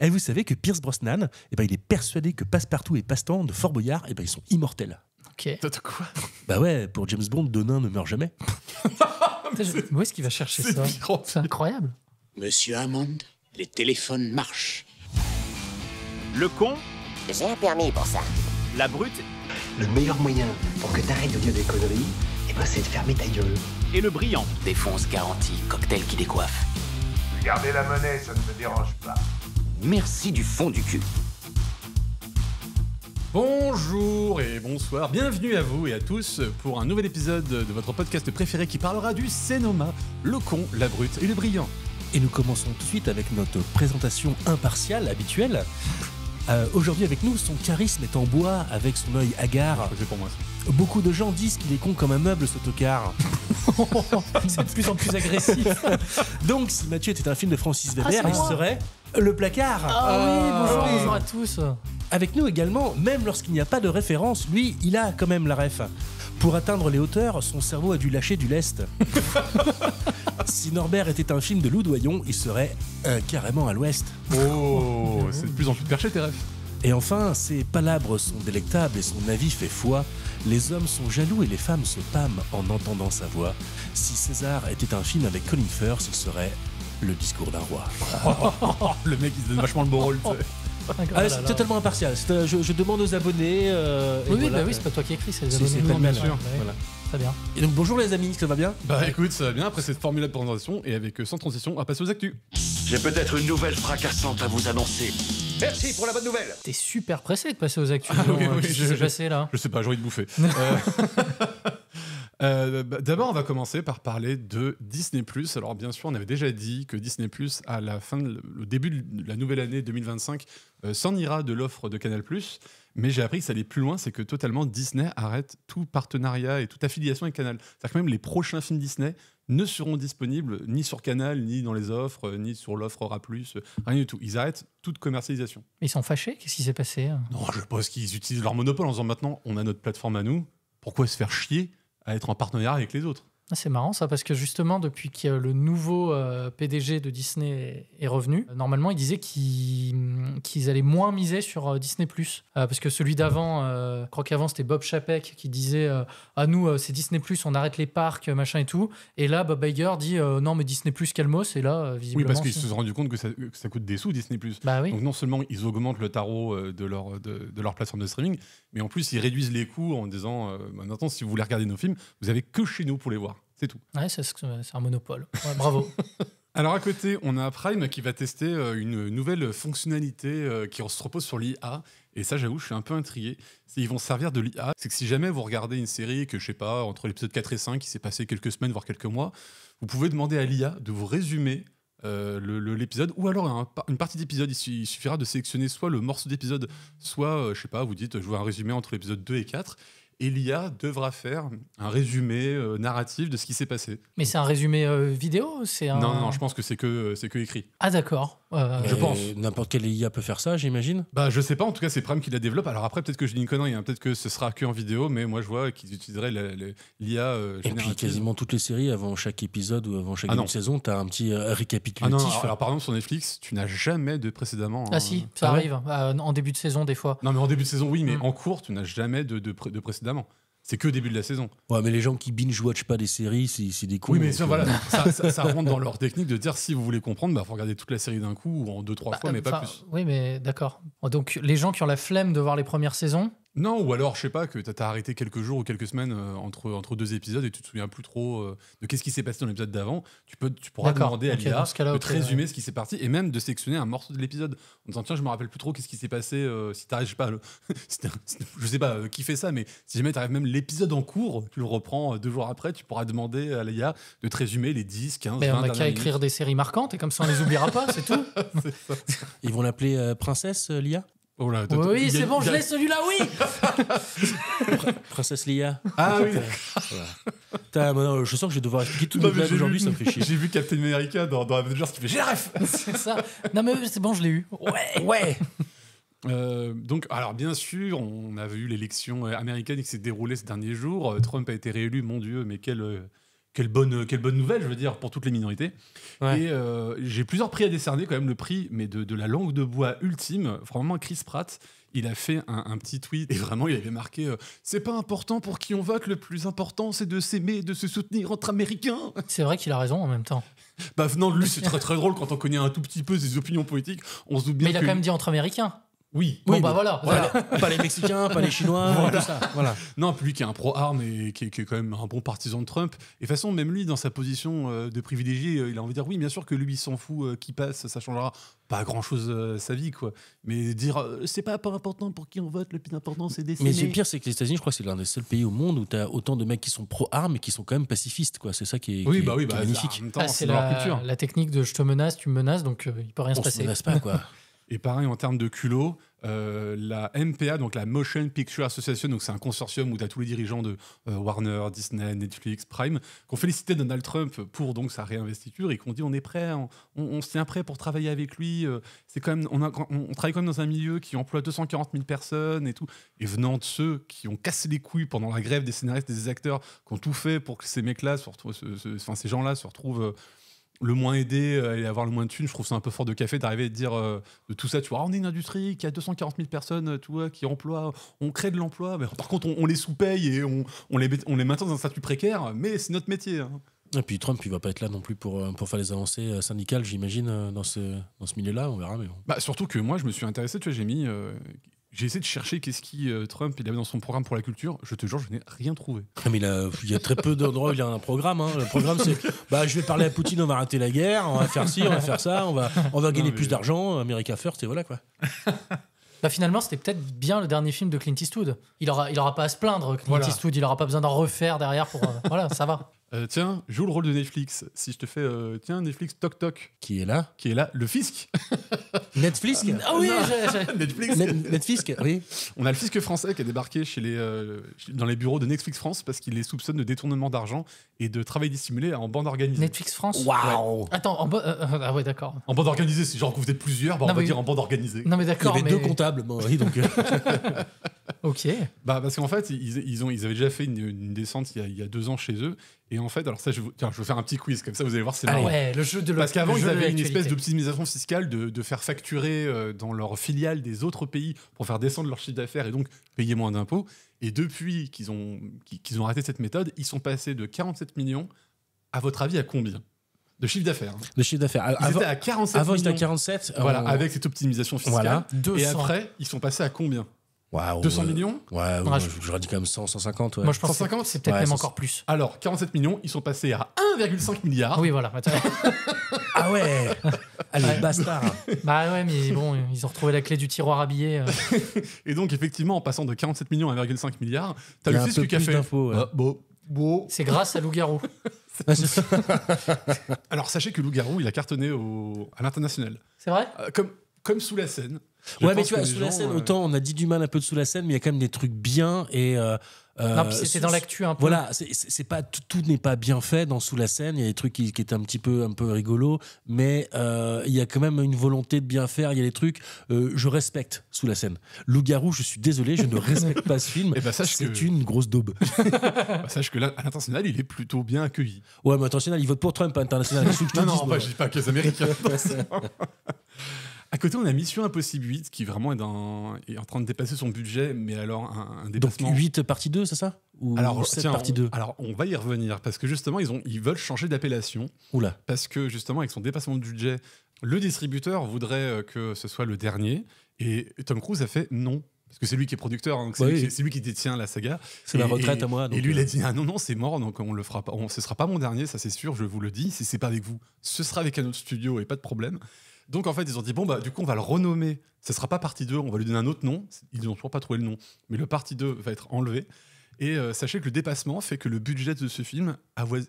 vous savez que Pierce Brosnan, il est persuadé que Passepartout et Passe-Temps de Fort Boyard, ils sont immortels. Ok. T'as quoi? Bah ouais, pour James Bond, Denain ne meurt jamais. Où est-ce qu'il va chercher ça? C'est incroyable. Monsieur Hammond, les téléphones marchent. Le con, J'ai un permis pour ça. la brute Le meilleur moyen pour que t'arrêtes de dire des conneries, c'est de fermer ta gueule. et le brillant. Défonce garantie, cocktail qui décoiffe. Gardez la monnaie, ça ne me dérange pas. Merci du fond du cul. Bonjour et bonsoir, bienvenue à vous et à tous pour un nouvel épisode de votre podcast préféré qui parlera du Cénoma, le con, la brute et le brillant. Et nous commençons tout de suite avec notre présentation impartiale, habituelle. Aujourd'hui avec nous, son charisme est en bois avec son œil hagard. C'est pour moi ça. Beaucoup de gens disent qu'il est con comme un meuble, ce tocard. C'est de plus en plus agressif. Donc, si Mathieu était un film de Francis Weber, c'est il moi. serait Le Placard. Bonjour à tous. Avec nous également, même lorsqu'il n'y a pas de référence, lui, il a quand même la ref. Pour atteindre les hauteurs, son cerveau a dû lâcher du lest. Si Norbert était un film de Loudoyon, il serait carrément à l'ouest. Oh, c'est de plus en plus perché tes rêves. Et enfin, ses palabres sont délectables et son avis fait foi. Les hommes sont jaloux et les femmes se pâment en entendant sa voix. Si César était un film avec Colin Firth, ce serait Le discours d'un roi. Le mec il se donne vachement le beau rôle, tu sais. Ah, c'est totalement impartial. Je demande aux abonnés. Et Oui, voilà. bah oui, c'est pas toi qui écris, c'est les C'est abonnés. pas Non, bien mais sûr. ouais, Voilà. Très bien. Et donc bonjour les amis, ça va bien? Bah écoute, ça va bien après cette formule de présentation et avec sans transition, on va passer aux actus. J'ai peut-être une nouvelle fracassante à vous annoncer. Merci pour la bonne nouvelle. T'es super pressé de passer aux actus. oui, oui, Qu'est-ce qui s'est passé là? Je sais pas, j'ai envie de bouffer. D'abord, on va commencer par parler de Disney+. Alors bien sûr, on avait déjà dit que Disney+, à la fin, le début de la nouvelle année 2025, s'en ira de l'offre de Canal+. Mais j'ai appris que ça allait plus loin, c'est que totalement Disney arrête tout partenariat et toute affiliation avec Canal. C'est-à-dire que même les prochains films Disney ne seront disponibles ni sur Canal, ni dans les offres, ni sur l'offre Aura+, rien du tout. Ils arrêtent toute commercialisation. Ils sont fâchés? Qu'est-ce qui s'est passé? Non, je pense qu'ils utilisent leur monopole en disant maintenant, on a notre plateforme à nous, pourquoi se faire chier à être en partenariat avec les autres? Ah, c'est marrant ça, parce que justement, depuis que le nouveau PDG de Disney est revenu, normalement, il disait qu'ils allaient moins miser sur Disney+. Parce que celui d'avant, je crois qu'avant, c'était Bob Chapek qui disait à nous, c'est Disney+, on arrête les parcs, machin et tout. Et là, Bob Iger dit non, mais Disney+, calmos. Et là, visiblement... Oui, parce qu'ils c'est- se sont rendus compte que ça coûte des sous, Disney+. Bah oui. Donc non seulement ils augmentent le tarot de leur plateforme de streaming, mais en plus ils réduisent les coûts en disant maintenant si vous voulez regarder nos films, vous avez que chez nous pour les voir. C'est tout. Ouais, c'est un monopole. Ouais, bravo. Alors à côté, on a Prime qui va tester une nouvelle fonctionnalité qui se repose sur l'IA. Et ça, j'avoue, je suis un peu intrigué. Ils vont se servir de l'IA. C'est que si jamais vous regardez une série que, je sais pas, entre l'épisode 4 et 5, qui s'est passé quelques semaines, voire quelques mois, vous pouvez demander à l'IA de vous résumer l'épisode, ou alors une partie d'épisode. Il suffira de sélectionner soit le morceau d'épisode, soit, je sais pas, vous dites, je veux un résumé entre l'épisode 2 et 4. Et l'IA devra faire un résumé narratif de ce qui s'est passé. Mais c'est un résumé vidéo? C'est un... Non, je pense que c'est que écrit. Ah d'accord. Je pense. N'importe quelle IA peut faire ça, j'imagine. Bah, je sais pas, en tout cas, c'est Prime qui la développe. Alors après, peut-être que je dis une connerie, hein. Peut-être que ce sera que en vidéo, mais moi, je vois qu'ils utiliseraient l'IA Et puis générative. quasiment toutes les séries, avant chaque épisode ou avant chaque Ah non. saison, t'as un petit Ah récapitulatif. non, alors par exemple, sur Netflix, tu n'as jamais de précédemment. Ah si, ça ouais arrive en début de saison des fois. Non, mais en début de saison, oui, mais Mm. en cours, tu n'as jamais de précédemment. C'est que au début de la saison. Ouais, mais les gens qui binge-watch pas des séries, c'est des cons. Oui, mais donc, voilà, ça rentre dans leur technique de dire si vous voulez comprendre, bah, faut regarder toute la série d'un coup ou en 2-3 fois, mais pas plus. Oui, mais d'accord. Donc les gens qui ont la flemme de voir les premières saisons. Non, ou alors, je sais pas, que t'as arrêté quelques jours ou quelques semaines entre deux épisodes et tu te souviens plus trop de qu'est-ce qui s'est passé dans l'épisode d'avant, tu pourras D'accord, demander à ok, l'IA dans ce cas-là, de ok, te résumer ce qui s'est passé et même de sélectionner un morceau de l'épisode en disant tiens, je me rappelle plus trop qu'est-ce qui s'est passé si t'arrives, je sais pas, je sais pas qui fait ça, mais si jamais t'arrives même l'épisode en cours, tu le reprends 2 jours après, tu pourras demander à l'IA de te résumer les 10, 15, Mais 20 on n'a dernières qu'à minutes. écrire des séries marquantes et comme ça on les oubliera pas, c'est tout. Ils vont l'appeler Princesse l'IA. Oh là, Oui, il y a- c'est bon, il y je a- l'ai celui-là, oui. Princesse Leia. Ah oui. Voilà. Putain, maintenant, je sens que je vais devoir expliquer toutes Non, mes mais blagues j'ai aujourd'hui, vu- ça me fait chier. J'ai vu Captain America dans Avengers qui fait j'ai la ref. C'est ça. Non mais c'est bon, je l'ai eu. Ouais. Donc, alors bien sûr, on avait eu l'élection américaine qui s'est déroulée ces derniers jours. Trump a été réélu, mon Dieu, mais quelle quelle bonne nouvelle, je veux dire, pour toutes les minorités. Ouais. Et j'ai plusieurs prix à décerner, quand même, le prix mais de la langue de bois ultime. Vraiment, Chris Pratt, il a fait un petit tweet et vraiment, il avait marqué c'est pas important pour qui on vote, le plus important, c'est de s'aimer, de se soutenir entre Américains. C'est vrai qu'il a raison en même temps. Bah non, lui, c'est très très drôle quand on connaît un tout petit peu ses opinions politiques. On se doute bien Mais il a que... quand même dit entre Américains. Oui. Bon, Oui, bah mais- voilà. Pas les Mexicains, pas les Chinois, Voilà. tout ça. Voilà. Non, puis lui qui est un pro-arme et qui est quand même un bon partisan de Trump. Et de toute façon, même lui, dans sa position de privilégié, il a envie de dire oui, bien sûr que lui, il s'en fout, qui passe, ça changera pas grand-chose sa vie, quoi. Mais dire c'est pas important pour qui on vote, le plus important, c'est d'essayer. Mais le pire, c'est que les États-Unis, je crois que c'est l'un des seuls pays au monde où tu as autant de mecs qui sont pro-armes et qui sont quand même pacifistes, quoi. C'est ça qui est, Oui, qui est- bah oui, qui est bah, magnifique. en même temps, Ah, c'est c'est dans leur culture. la technique de je te menace, tu me menaces, donc il peut rien se On se passer. menace pas, quoi. Et pareil, en termes de culot, la MPA, donc la Motion Picture Association, donc c'est un consortium où tu as tous les dirigeants de Warner, Disney, Netflix, Prime, qui ont félicité Donald Trump pour donc sa réinvestiture et qui ont dit on est prêt, on se tient prêt pour travailler avec lui. C'est quand même, on travaille quand même dans un milieu qui emploie 240 000 personnes et tout. Et venant de ceux qui ont cassé les couilles pendant la grève des scénaristes et des acteurs, qui ont tout fait pour que ces mecs-là, ces gens-là se retrouvent le moins aidé et avoir le moins de thunes, je trouve ça un peu fort de café d'arriver et de dire de tout ça, tu vois, on est une industrie qui a 240 000 personnes, tu vois, qui emploient, on crée de l'emploi, mais par contre on les sous-paye et on les maintient dans un statut précaire, mais c'est notre métier. Hein. Et puis Trump, il va pas être là non plus pour faire les avancées syndicales, j'imagine, dans ce milieu-là, on verra. Mais bon. Bah, surtout que moi, je me suis intéressé, tu vois, j'ai essayé de chercher qu'est-ce qui Trump il avait dans son programme pour la culture. Je te jure, je n'ai rien trouvé. Ah, mais il y a très peu d'endroits où il y a un programme. Hein. Le programme, c'est je vais parler à Poutine, on va arrêter la guerre, on va faire ci, on va faire ça, on va gagner plus d'argent, America First, et voilà quoi. Bah, finalement, c'était peut-être bien le dernier film de Clint Eastwood. Il aura pas à se plaindre, Clint Voilà. Eastwood. Il aura pas besoin d'en refaire derrière pour. Voilà, ça va. Tiens, joue le rôle de Netflix. Si je te fais, tiens, Netflix Toc Toc, Qui est là? qui est là, le fisc. Netflix. Ah oui, Netflix. Netflix, oui. On a le fisc français qui a débarqué dans les bureaux de Netflix France parce qu'il les soupçonne de détournement d'argent et de travail dissimulé en bande organisée. Netflix France. Waouh. Attends, ah ouais, d'accord. En bande organisée, si genre que vous êtes plusieurs, bah, Non, on va mais- dire en bande organisée. Non mais Il y d'accord, avait mais deux comptables. Bon, oui, donc, ok. Bah, parce qu'en fait, ils avaient déjà fait une descente il y a 2 ans chez eux. Et en fait, alors ça, je vais faire un petit quiz, comme ça vous allez voir, c'est Ah marrant. ouais, le jeu de Parce qu'avant, le ils jeu de avaient une l'actualité. espèce d'optimisation fiscale de faire facturer dans leurs filiales des autres pays pour faire descendre leur chiffre d'affaires et donc payer moins d'impôts. Et depuis qu'ils ont arrêté cette méthode, ils sont passés de 47 millions, à votre avis, à combien de chiffre d'affaires hein. le chiffre d'affaires. Ils Avant, étaient à 47 avant, ils étaient à millions. 47. Voilà, avec cette optimisation fiscale. Voilà. 200. Et après, ils sont passés à combien Waouh, 200 millions Ouais, Ouais, j'aurais dit quand même 100, 150. Ouais. Moi je pense que 150, c'est peut-être ouais, même ça, encore plus. Alors, 47 millions, ils sont passés à 1,5 milliard. Oui, voilà. Attends. Ah ouais. Allez, bastard. Bah ouais, mais bon, ils ont retrouvé la clé du tiroir à billets. Et donc, effectivement, en passant de 47 millions à 1,5 milliard, t'as Il y le a un fisc peu qui a plus fait. d'infos, ouais. Ah, bon. C'est grâce à Loup-Garou. Alors, sachez que Loup-Garou, il a cartonné à l'international. C'est vrai? Comme Sous la Seine. Je Ouais, mais pense tu vois, que les sous la gens, scène, autant on a dit du mal un peu de sous la scène, mais il y a quand même des trucs bien et. Non, puis c'était dans l'actu un peu. Voilà, c'est pas tout n'est pas bien fait dans Sous la scène. Il y a des trucs qui étaient un peu rigolos, mais il y a quand même une volonté de bien faire. Il y a des trucs. Je respecte Sous la scène. Loup-garou, je suis désolé, je ne respecte pas ce film. Eh ben, sache c'est que- une grosse daube. Sache que là, à l'international, il est plutôt bien accueilli. Ouais, mais attention, il vote pour Trump à international. Qu'est-ce que je te Non, dise, non, moi je dis pas que les Américains. À côté, on a Mission Impossible 8 qui vraiment est en train de dépasser son budget, mais alors un Donc dépassement. 8 partie 2, c'est ça? Ou Alors, 7 tiens, partie 2? alors, on va y revenir parce que justement, ils veulent changer d'appellation Oula. parce que justement, avec son dépassement de budget, le distributeur voudrait que ce soit le dernier et Tom Cruise a fait non. Parce que c'est lui qui est producteur, hein, donc Oui. c'est lui qui détient la saga. C'est ma Et- retraite et- à moi. Et donc, lui, il a dit ah non, c'est mort, donc on le fera pas. Ce sera pas mon dernier, ça c'est sûr, je vous le dis. Si c'est pas avec vous, ce sera avec un autre studio et pas de problème. Donc en fait, ils ont dit bon bah du coup on va le renommer. Ce sera pas partie 2, on va lui donner un autre nom. Ils n'ont toujours pas trouvé le nom, mais le partie 2 va être enlevé. Et sachez que le dépassement fait que le budget de ce film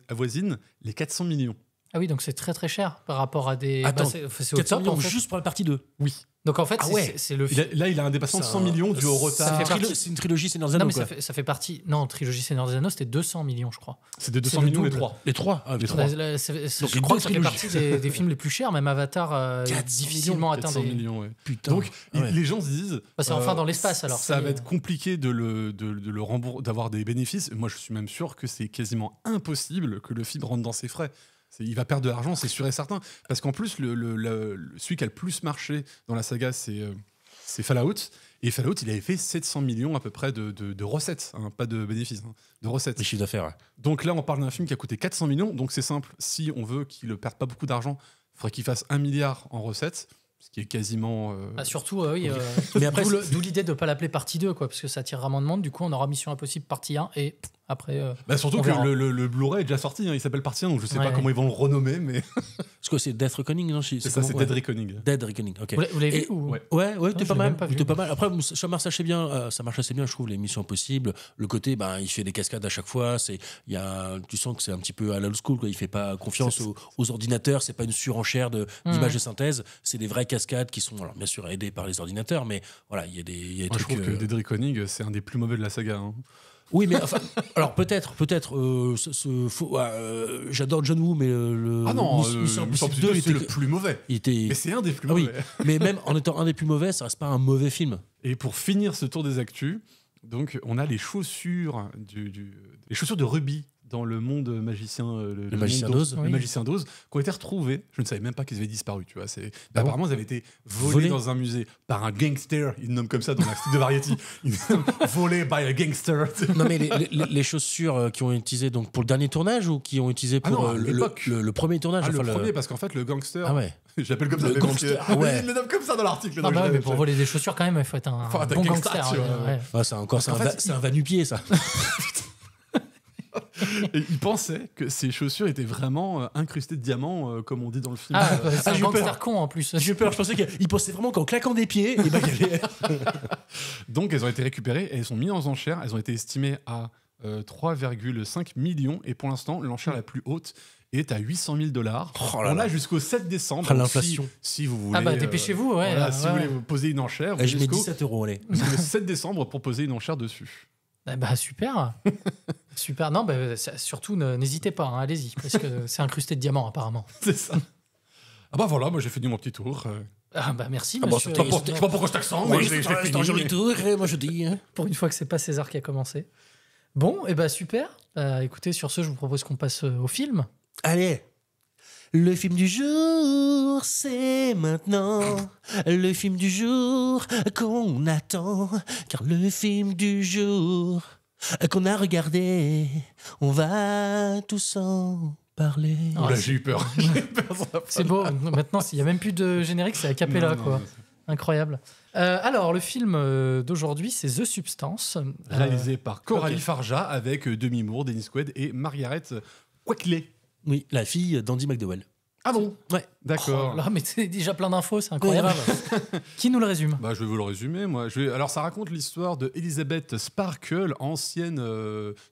avoisine les 400 millions. Ah oui, donc c'est très très cher par rapport à des. Attends, bah, c'est au 400 top millions en fait. juste pour la partie 2. Oui. Donc en fait, Ah ouais. c'est le Il a un dépassement de 100 millions dû au retard. C'est une trilogie Seigneur des Non, Anneaux. mais quoi. ça fait partie. Non, trilogie Seigneur des Anneaux, c'était 200 millions, je crois. C'était 200 C'est le millions les double. 3. Les trois. Ah, les trois. Je Donc, crois deux que ça fait trilogies. partie des films les plus chers, même Avatar 400 difficilement atteint 400 des. millions, ouais. Putain. Donc, Ouais. les gens se disent. Bah, c'est enfin dans l'espace, alors, Ça ça va y est. être compliqué de le rembourser, d'avoir des bénéfices. Moi, je suis même sûr que c'est quasiment impossible que le film rentre dans ses frais. Il va perdre de l'argent, c'est sûr et certain. Parce qu'en plus, celui qui a le plus marché dans la saga, c'est Fallout. Et Fallout, il avait fait 700 millions à peu près de recettes, hein, pas de bénéfices, hein, de recettes. Les chiffres d'affaires. Ouais. Donc là, on parle d'un film qui a coûté 400 millions. Donc c'est simple, si on veut qu'il ne perde pas beaucoup d'argent, il faudrait qu'il fasse 1 milliard en recettes, ce qui est quasiment... Surtout, oui. Mais après, D'où l'idée de ne pas l'appeler partie 2, quoi, parce que ça attirera moins de monde. Du coup, on aura Mission Impossible partie 1 et après. surtout on que verra. le Blu-ray est déjà sorti, hein, il s'appelle Partie 1, donc je sais Ouais, pas ouais. comment ils vont le renommer, mais C'est quoi, c'est Death Reckoning, non c'est ça, c'est comment, Dead Reckoning. Dead Reckoning, ok. Vous l'avez vu Et- ou... ouais. Ouais, Non, t'es je pas l'ai mal. même pas vu. T'es pas mal. Après, ça marche assez bien. Ça marche assez bien, je trouve, les missions impossibles. Le côté, il fait des cascades à chaque fois. Tu sens que c'est un petit peu à l'old school, quoi. Il fait pas confiance aux ordinateurs. C'est pas une surenchère d'images de synthèse. C'est des vraies cascades qui sont, alors, bien sûr, aidées par les ordinateurs, mais voilà, il y a des Moi, je trucs. trouve que Dead Reckoning, c'est un des plus mauvais de la saga. Hein. Oui, mais enfin, alors peut-être, j'adore John Woo, mais Ah non, Mission Impossible 2, c'est le plus mauvais. il était. Mais c'est un des plus Ah oui, mauvais. mais même en étant un des plus mauvais, ça reste pas un mauvais film. Et pour finir ce tour des actus, donc on a les chaussures les chaussures de Ruby dans le monde magicien, le magicien monde d'Oz. le Oui. magicien d'Oz, qui ont été retrouvées. Je ne savais même pas qu'ils avaient disparu. Tu vois, Ah apparemment, elles avaient été volées Volées dans un musée par un gangster. Ils le nomment comme ça dans l'article de Variety. Volées by a gangster. Non, mais les chaussures qui ont été utilisées donc, pour le dernier tournage ou qui ont été utilisées Ah pour non, à l'époque. le premier tournage Ah, le enfin, premier, parce qu'en fait, le gangster. Ah ouais. J'appelle comme ça. Le mais parce que- gangster, ah ouais. Il le nomme comme ça dans l'article. Ah donc bah je ouais, l'avais mais pour fait. voler des chaussures, quand même, il faut être un Faut être un bon gangster, gangster. tu vois, ouais. Ah, c'est un va-nu-pied, ça. Et il pensait que ces chaussures étaient vraiment incrustées de diamants, comme on dit dans le film. Ah, c'est un j'ai eu gangster peur. con en plus. J'ai eu peur, je pensais qu'il pensait vraiment qu'en claquant des pieds, il y avait. Donc elles ont été récupérées et elles sont mises en enchères. Elles ont été estimées à 3,5 millions et pour l'instant l'enchère la plus haute est à $800 000. Oh là On là. a jusqu'au 7 décembre. Ah, Donc, l'inflation. Si vous voulez. Ah bah dépêchez-vous, ouais. voilà, si ouais, vous ouais. voulez poser une enchère, vous Je mets jusqu'au 17 €, allez. le 7 décembre pour poser une enchère dessus. Ah bah super. Super. Non, bah, surtout n'hésitez pas, hein, allez-y, parce que c'est incrusté de diamants apparemment. C'est ça. Ah bah voilà, moi j'ai fini mon petit tour. Ah bah merci Ah bon, monsieur. c'était- Je sais pas pourquoi je t'accent, mais je l'ai c'est fini. un joli tour, moi je dis. Hein. Pour une fois que c'est pas César qui a commencé. Bon, et bah super. Écoutez, sur ce, je vous propose qu'on passe au film. Allez. Le film du jour, c'est maintenant. Le film du jour qu'on attend. Car le film du jour qu'on a regardé, on va tous en parler. Oh là, j'ai eu peur. J'ai eu peur, ça va C'est beau. Maintenant, il n'y a même plus de générique, c'est a cappella, Non, quoi. non, Incroyable. Alors, le film d'aujourd'hui, c'est The Substance. Réalisé par Coralie ok. Farja avec Demi Moore, Dennis Quaid et Margaret Qualley. Oui, la fille d'Andy McDowell. Ah bon? Ouais. D'accord. Oh là, mais c'est déjà plein d'infos, c'est incroyable. Qui nous le résume? Bah, je vais vous le résumer, moi. Alors, ça raconte l'histoire de Elizabeth Sparkle, ancienne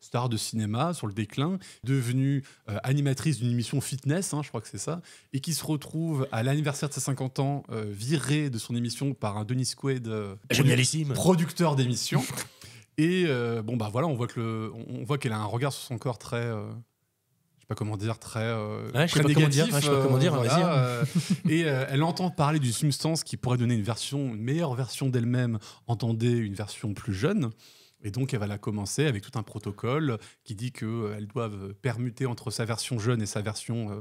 star de cinéma sur le déclin, devenue animatrice d'une émission fitness, hein, je crois que c'est ça, et qui se retrouve à l'anniversaire de ses 50 ans, virée de son émission par un Dennis Quaid, Génialissime. producteur d'émission. Et bon, bah voilà, on voit qu'elle a un regard sur son corps très. Je sais pas comment dire, très, Ouais, je sais très pas comment négatif. dire, ouais, je sais pas comment dire, vas-y, hein. Et elle entend parler d'une substance qui pourrait donner une meilleure version d'elle-même, entendez, une version plus jeune. Et donc, elle va la commencer avec tout un protocole qui dit qu'elles doivent permuter entre sa version jeune et sa version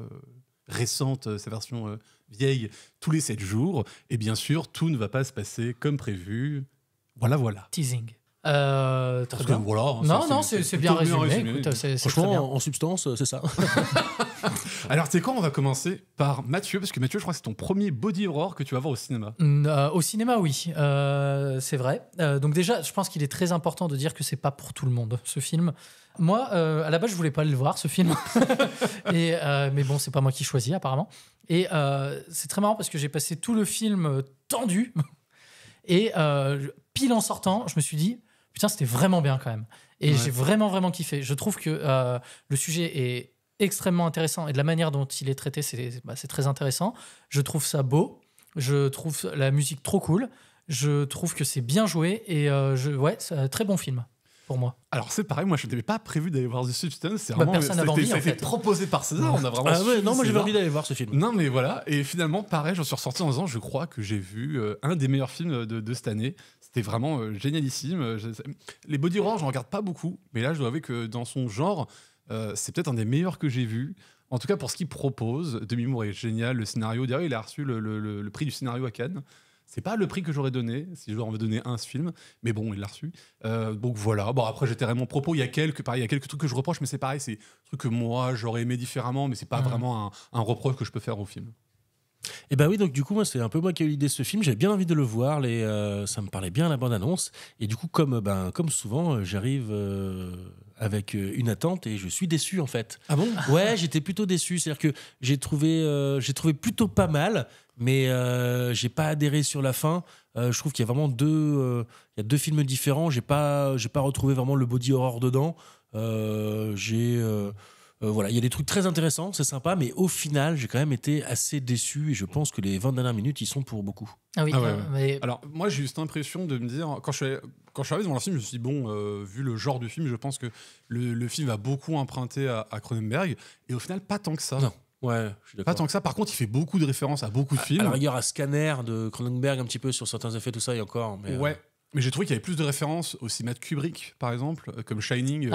récente, sa version vieille, tous les 7 jours. Et bien sûr, tout ne va pas se passer comme prévu. Voilà. Teasing. Très Parce que bien. voilà, hein, Non, c'est bien plutôt résumé. Écoute, c'est très Franchement, bien. en substance, c'est ça. Alors, tu sais quoi, on va commencer par Mathieu, parce que Mathieu, je crois que c'est ton premier body horror que tu vas voir au cinéma. Au cinéma, oui, c'est vrai. Donc déjà, je pense qu'il est très important de dire que c'est pas pour tout le monde, ce film. Moi, à la base, je voulais pas le voir, ce film. Mais bon, c'est pas moi qui choisis, apparemment. Et c'est très marrant parce que j'ai passé tout le film tendu. Et pile en sortant, je me suis dit, putain, c'était vraiment bien quand même. Et Ouais. j'ai vraiment kiffé. Je trouve que le sujet est extrêmement intéressant et de la manière dont il est traité, c'est très intéressant. Je trouve ça beau. Je trouve la musique trop cool. Je trouve que c'est bien joué et c'est un très bon film pour moi. Alors c'est pareil, moi je n'avais pas prévu d'aller voir The Substance. C'est Bah, vraiment, personne n'avait envie, ça a en été fait. proposé par César. On a vraiment. Ah ouais, suivi non, moi j'avais César. envie d'aller voir ce film. Non mais voilà, et finalement pareil, j'en suis ressorti en disant je crois que j'ai vu un des meilleurs films de cette année. C'était vraiment génialissime. Les body horror, j'en regarde pas beaucoup, mais là je dois avouer que dans son genre, c'est peut-être un des meilleurs que j'ai vu. En tout cas pour ce qu'il propose, Demi Moore est génial, le scénario, d'ailleurs il a reçu le prix du scénario à Cannes. C'est pas le prix que j'aurais donné si je devais en donner un ce film, mais bon, il l'a reçu. Donc voilà. Bon, après, j'étairai mon propos. Il y a quelques trucs que je reproche, mais c'est pareil, c'est des trucs que moi j'aurais aimé différemment, mais c'est pas vraiment un reproche que je peux faire au film. Et bah oui, donc du coup, moi, c'est un peu moi qui ai eu l'idée de ce film. J'avais bien envie de le voir. Ça me parlait bien la bande-annonce. Et du coup, comme souvent, j'arrive avec une attente et je suis déçu en fait. Ah bon ? Ouais, j'étais plutôt déçu. C'est-à-dire que j'ai trouvé plutôt pas mal, mais j'ai pas adhéré sur la fin. Je trouve qu'il y a vraiment deux films différents. J'ai pas retrouvé vraiment le body horror dedans. Voilà, il y a des trucs très intéressants, c'est sympa, mais au final, j'ai quand même été assez déçu et je pense que les 20 dernières minutes, ils sont pour beaucoup. Ah oui, ouais. mais Alors, moi, j'ai juste l'impression de me dire, quand je suis arrivé devant le film, je me suis dit, bon, vu le genre du film, je pense que le film va beaucoup emprunter à Cronenberg, et au final, pas tant que ça. Non. Ouais, je suis d'accord. Pas tant que ça. Par contre, il fait beaucoup de références à beaucoup de films. À la rigueur, à Scanner de Cronenberg, un petit peu sur certains effets, tout ça, et encore. Mais ouais. Mais j'ai trouvé qu'il y avait plus de références au cinéma de Kubrick, par exemple, comme Shining,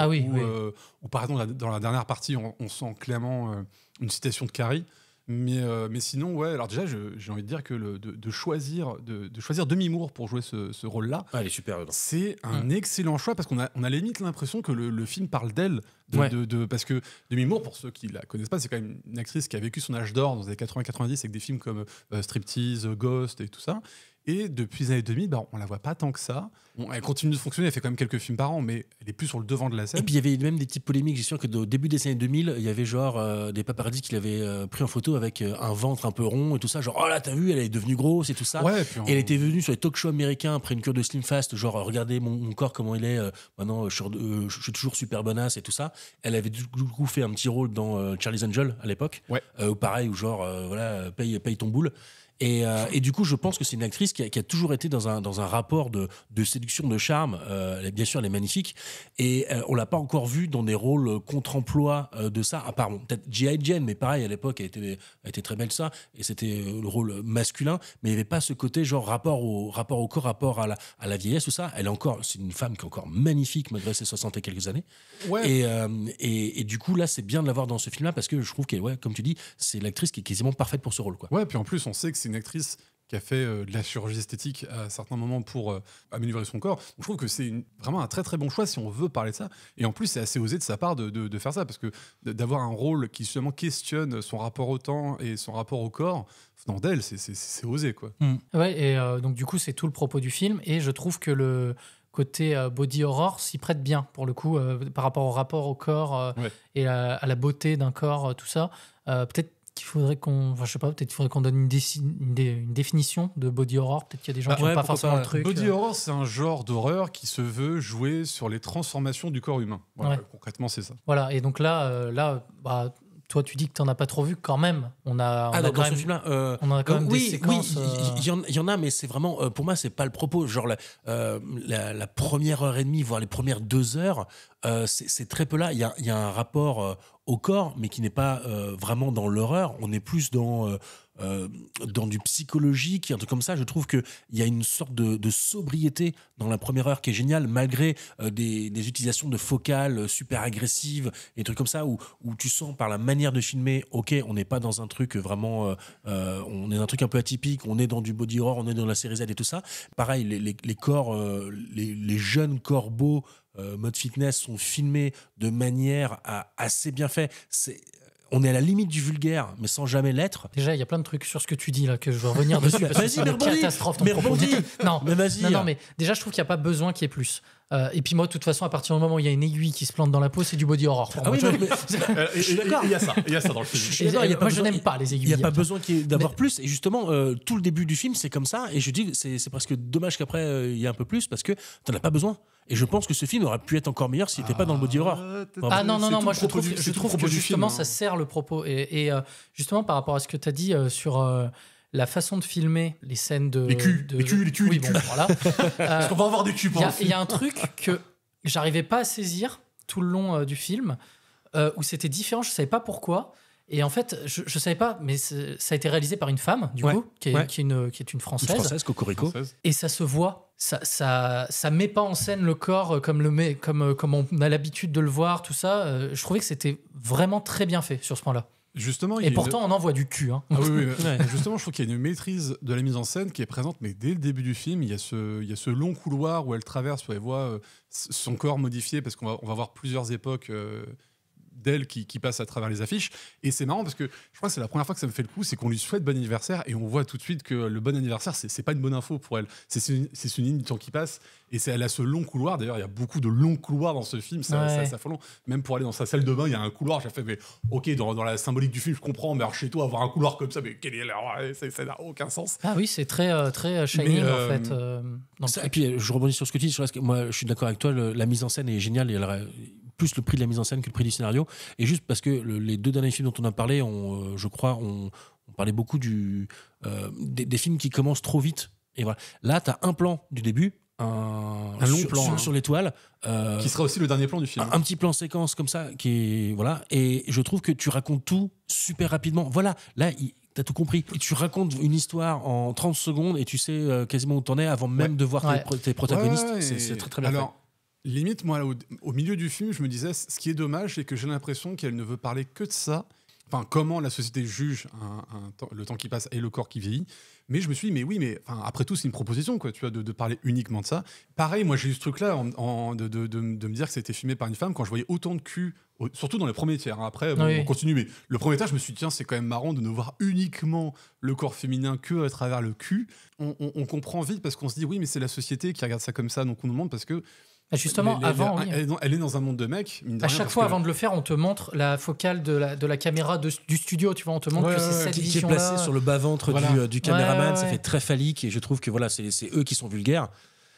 où par exemple, dans la dernière partie, on sent clairement une citation de Carrie. Mais sinon, ouais, alors déjà, j'ai envie de dire que de choisir Demi Moore pour jouer ce rôle-là, elle est super. C'est un excellent choix parce qu'on a limite l'impression que le film parle d'elle. Parce que Demi Moore, pour ceux qui la connaissent pas, c'est quand même une actrice qui a vécu son âge d'or dans les années 80-90 avec des films comme Striptease, Ghost et tout ça. Et depuis les années 2000, on la voit pas tant que ça. Elle continue de fonctionner, elle fait quand même quelques films par an, mais elle est plus sur le devant de la scène. Et puis il y avait même des petites polémiques. J'ai sûr que au début des années 2000, il y avait genre des paparazzis qui l'avaient pris en photo avec un ventre un peu rond et tout ça. Genre, oh là, t'as vu, elle est devenue grosse et tout ça. Ouais, et elle était venue sur les talk shows américains après une cure de Slim Fast. Genre, regardez mon corps, comment il est. Maintenant, je suis toujours super bonasse et tout ça. Elle avait du coup fait un petit rôle dans Charlie's Angel à l'époque. Ouais. Pareil, où genre, voilà, paye ton boule. Et du coup, je pense que c'est une actrice qui a toujours été dans un rapport de séduction, de charme. Bien sûr, elle est magnifique. Et on l'a pas encore vue dans des rôles contre-emploi de ça, à part peut-être G.I. Jane, mais pareil, à l'époque, elle était très belle, ça. Et c'était le rôle masculin. Mais il n'y avait pas ce côté, genre, rapport au corps, rapport à la vieillesse, tout ça. C'est une femme qui est encore magnifique, malgré ses 60 et quelques années. Ouais. Et du coup, là, c'est bien de l'avoir dans ce film-là, parce que je trouve qu'elle, ouais, comme tu dis, c'est l'actrice qui est quasiment parfaite pour ce rôle, quoi. Ouais, puis en plus, on sait que c'est une actrice qui a fait de la chirurgie esthétique à certains moments pour améliorer son corps. Donc, je trouve que c'est vraiment un très très bon choix si on veut parler de ça. Et en plus, c'est assez osé de sa part de faire ça, parce que d'avoir un rôle qui justement questionne son rapport au temps et son rapport au corps, venant d'elle, c'est osé, quoi. Ouais, et donc du coup, c'est tout le propos du film. Et je trouve que le côté body horror s'y prête bien, pour le coup, par rapport au rapport au corps et à la beauté d'un corps, tout ça. Peut-être qu'il faudrait peut-être qu'il faudrait qu'on donne une définition de body horror. Peut-être qu'il y a des gens qui n'ont pas forcément le truc. Body horror, c'est un genre d'horreur qui se veut jouer sur les transformations du corps humain. Voilà, concrètement, c'est ça. Voilà, et donc là, toi, tu dis que tu n'en as pas trop vu quand même. On a quand même, on a quand même des séquences. Oui, il y en a, mais c'est vraiment, pour moi, c'est pas le propos. Genre la première heure et demie, voire les premières 2 heures, c'est très peu là. Il y a un rapport au corps, mais qui n'est pas vraiment dans l'horreur. On est plus dans du psychologique, un truc comme ça. Je trouve qu'il y a une sorte de sobriété dans la première heure qui est géniale, malgré des utilisations de focales super agressives, et des trucs comme ça, où tu sens par la manière de filmer, ok, on n'est pas dans un truc vraiment... on est dans un truc un peu atypique, on est dans du body horror, on est dans la série Z et tout ça. Pareil, les corps, les jeunes corps beaux, mode fitness, sont filmés de manière assez bien fait. On est à la limite du vulgaire, mais sans jamais l'être. Déjà, il y a plein de trucs sur ce que tu dis là que je veux revenir dessus. Parce que c'est une catastrophe. Non, mais vas-y. Non, mais déjà, je trouve qu'il n'y a pas besoin qu'il y ait plus. Et puis moi, de toute façon, à partir du moment où il y a une aiguille qui se plante dans la peau, c'est du body horror. Ah oui, je suis d'accord. Il y a ça dans le film. Moi, je n'aime pas les aiguilles. Il n'y a pas besoin d'avoir plus. Et justement, tout le début du film, c'est comme ça. Et je dis, c'est presque dommage qu'après, il y ait un peu plus, parce que tu n'en as pas besoin. Et je pense que ce film aurait pu être encore meilleur s'il n'était pas dans le body horror. Non, moi je trouve que justement ça sert le propos. Et justement par rapport à ce que tu as dit sur la façon de filmer les scènes de... Les culs. Oui, bon, voilà. Parce qu'on va avoir des culs pendant le Il y film. a un truc que j'arrivais pas à saisir tout le long du film, où c'était différent, je savais pas pourquoi. Et en fait, je savais pas, mais ça a été réalisé par une femme, du coup, qui est une Française. Une Française, Cocorico. Et ça se voit. Ça met pas en scène le corps comme on a l'habitude de le voir, tout ça. Je trouvais que c'était vraiment très bien fait sur ce point-là. Justement, Et pourtant, on en voit du cul. Hein. Ah oui. Justement, je trouve qu'il y a une maîtrise de la mise en scène qui est présente, mais dès le début du film, il y a ce long couloir où elle traverse, où elle voit son corps modifié, parce qu'on va voir plusieurs époques d'elle qui passent à travers les affiches. Et c'est marrant parce que je crois que c'est la première fois que ça me fait le coup, c'est qu'on lui souhaite bon anniversaire et on voit tout de suite que le bon anniversaire, c'est pas une bonne info pour elle. C'est synonyme du temps qui passe. Et elle a ce long couloir. D'ailleurs, il y a beaucoup de longs couloirs dans ce film. Ça fait long. Même pour aller dans sa salle de bain, il y a un couloir. J'ai fait, mais ok, dans la symbolique du film, je comprends. Mais alors, chez toi, avoir un couloir comme ça, mais quel est ça n'a aucun sens. Ah oui, c'est très, très Shining, en fait. Et puis, je rebondis sur ce que tu dis. Moi, je suis d'accord avec toi. La mise en scène est géniale. Plus le prix de la mise en scène que le prix du scénario. Et juste parce que les 2 derniers films dont on a parlé, je crois, on parlait beaucoup des films qui commencent trop vite. Et voilà. Là, tu as un plan du début, un long plan sur l'étoile. Qui sera aussi le dernier plan du film. Un petit plan séquence comme ça. Voilà. Et je trouve que tu racontes tout super rapidement. Voilà. Là, t'as tout compris. Et tu racontes une histoire en 30 secondes et tu sais quasiment où t'en es avant même de voir tes protagonistes. C'est très, très bien fait. Limite, moi, au milieu du film, je me disais, ce qui est dommage, c'est que j'ai l'impression qu'elle ne veut parler que de ça. Enfin, comment la société juge le temps qui passe et le corps qui vieillit. Mais je me suis dit, mais après tout, c'est une proposition, quoi, tu vois, de parler uniquement de ça. Pareil, moi, j'ai eu ce truc-là de me dire que c'était filmé par une femme quand je voyais autant de cul, surtout dans les premiers tiers. Après, on continue, mais le premier tiers, je me suis dit, tiens, c'est quand même marrant de ne voir uniquement le corps féminin que à travers le cul. On comprend vite parce qu'on se dit, oui, mais c'est la société qui regarde ça comme ça, donc on nous demande parce que. Justement, elle est dans un monde de mecs. À chaque fois, avant de le faire, on te montre la focale de la caméra du studio. Tu vois, on te montre que c'est cette qui est vision-là. placée sur le bas-ventre du caméraman. Ça fait très phallique et je trouve que c'est eux qui sont vulgaires.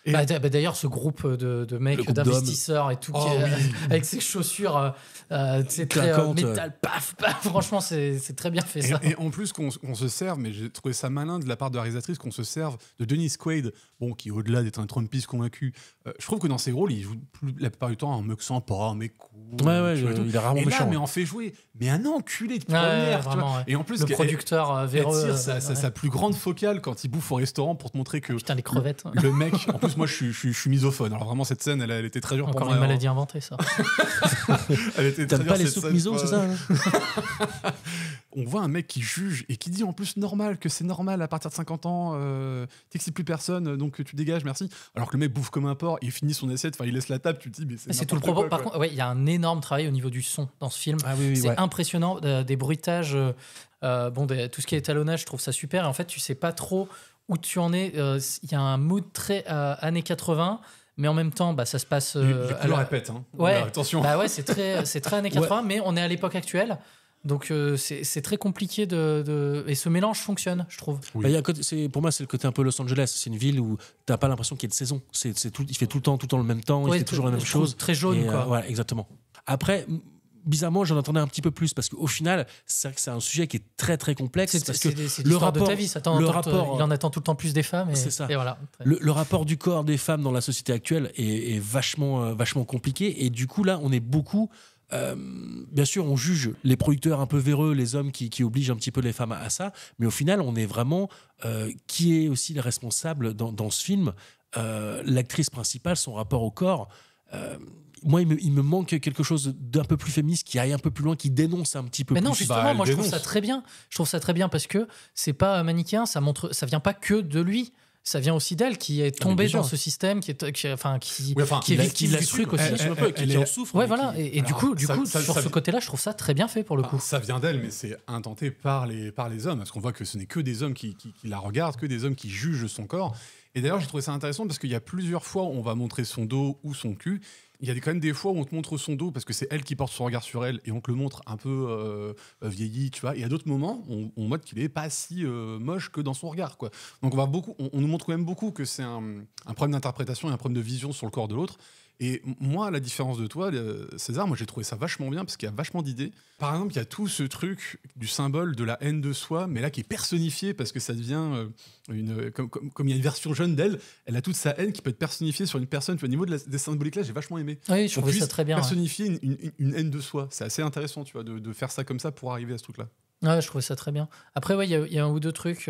D'ailleurs, ce groupe de mecs, d'investisseurs et tout, avec ses chaussures très métal, paf, paf. Franchement, c'est très bien fait ça. Et en plus, qu'on se serve, mais j'ai trouvé ça malin de la part de la réalisatrice, qu'on se serve de Dennis Quaid, qui au-delà d'être un Trumpiste convaincu, je trouve que dans ses rôles, il joue la plupart du temps un mec sympa, un mec cool. Il est rarement méchant. Mais on fait jouer, mais un enculé de première. Vraiment, et en plus, le producteur véreux. Elle tire sa plus grande focale quand il bouffe au restaurant pour te montrer que. Putain, les crevettes. Le mec, en plus, moi, je suis misophone. Alors vraiment, cette scène, elle était très dure pour moi. Encore une maladie inventée, ça. Elle était très dure. T'aimes pas les soupes miso, c'est ça? On voit un mec qui juge et qui dit en plus que c'est normal à partir de 50 ans, t'excites plus personne, donc tu dégages, merci. Alors que le mec bouffe comme un porc, il finit son assiette, il laisse la table, tu te dis, mais c'est tout le propos. Par contre, il y a un énorme travail au niveau du son dans ce film. C'est impressionnant, des bruitages, tout ce qui est étalonnage, je trouve ça super. Et en fait, tu sais pas trop où tu en es. Il y a un mood très années 80. Mais en même temps, ça se passe. Les couleurs répètent. Hein. Attention. C'est très années 80, mais on est à l'époque actuelle. Donc c'est très compliqué et ce mélange fonctionne, je trouve. Oui. Pour moi, c'est le côté un peu Los Angeles. C'est une ville où t'as pas l'impression qu'il y ait de saison. Il fait tout le temps le même temps. Il fait toujours la même chose. Très jaune, quoi. Ouais, exactement. Après, bizarrement, j'en attendais un petit peu plus parce qu'au final, c'est vrai que c'est un sujet qui est très très complexe. C'est le rapport de ta vie. Il en attend tout le temps plus des femmes. C'est ça. Et voilà. Le rapport du corps des femmes dans la société actuelle est vachement compliqué. Et du coup, là, on est beaucoup. Bien sûr, on juge les producteurs un peu véreux, les hommes qui obligent un petit peu les femmes à ça, mais au final, on est vraiment qui est aussi le responsable dans ce film. L'actrice principale, son rapport au corps. Moi, il me manque quelque chose d'un peu plus féministe qui aille un peu plus loin, qui dénonce un petit peu plus. Mais non, justement, moi, je trouve ça très bien. Je trouve ça très bien parce que c'est pas manichéen, ça vient pas que de lui. Ça vient aussi d'elle qui est tombée dans ce système, qui est victime du truc aussi. Qui en souffre. Ouais, voilà. Et du coup, sur ce côté-là, je trouve ça très bien fait pour le coup. Ça vient d'elle, mais c'est intenté par les hommes. Parce qu'on voit que ce n'est que des hommes qui la regardent, que des hommes qui jugent son corps. Et d'ailleurs, j'ai trouvé ça intéressant parce qu'il y a plusieurs fois où on va montrer son dos ou son cul. Il y a quand même des fois où on te montre son dos parce que c'est elle qui porte son regard sur elle et on te le montre un peu vieilli, tu vois. Et à d'autres moments, on montre qu'il est pas si moche que dans son regard, quoi. Donc on nous montre quand même beaucoup que c'est un problème d'interprétation et un problème de vision sur le corps de l'autre. Et moi, à la différence de toi, César, moi j'ai trouvé ça vachement bien parce qu'il y a vachement d'idées. Par exemple, il y a tout ce truc du symbole de la haine de soi, mais là qui est personnifié parce que ça devient comme il y a une version jeune d'elle, elle a toute sa haine qui peut être personnifiée sur une personne. Tu vois, au niveau des symboliques là, j'ai vachement aimé. Oui, je trouvais ça très bien. Personnifier une haine de soi, c'est assez intéressant, tu vois, de faire ça comme ça pour arriver à ce truc-là. Ouais, je trouvais ça très bien. Après, ouais, il y a un ou deux trucs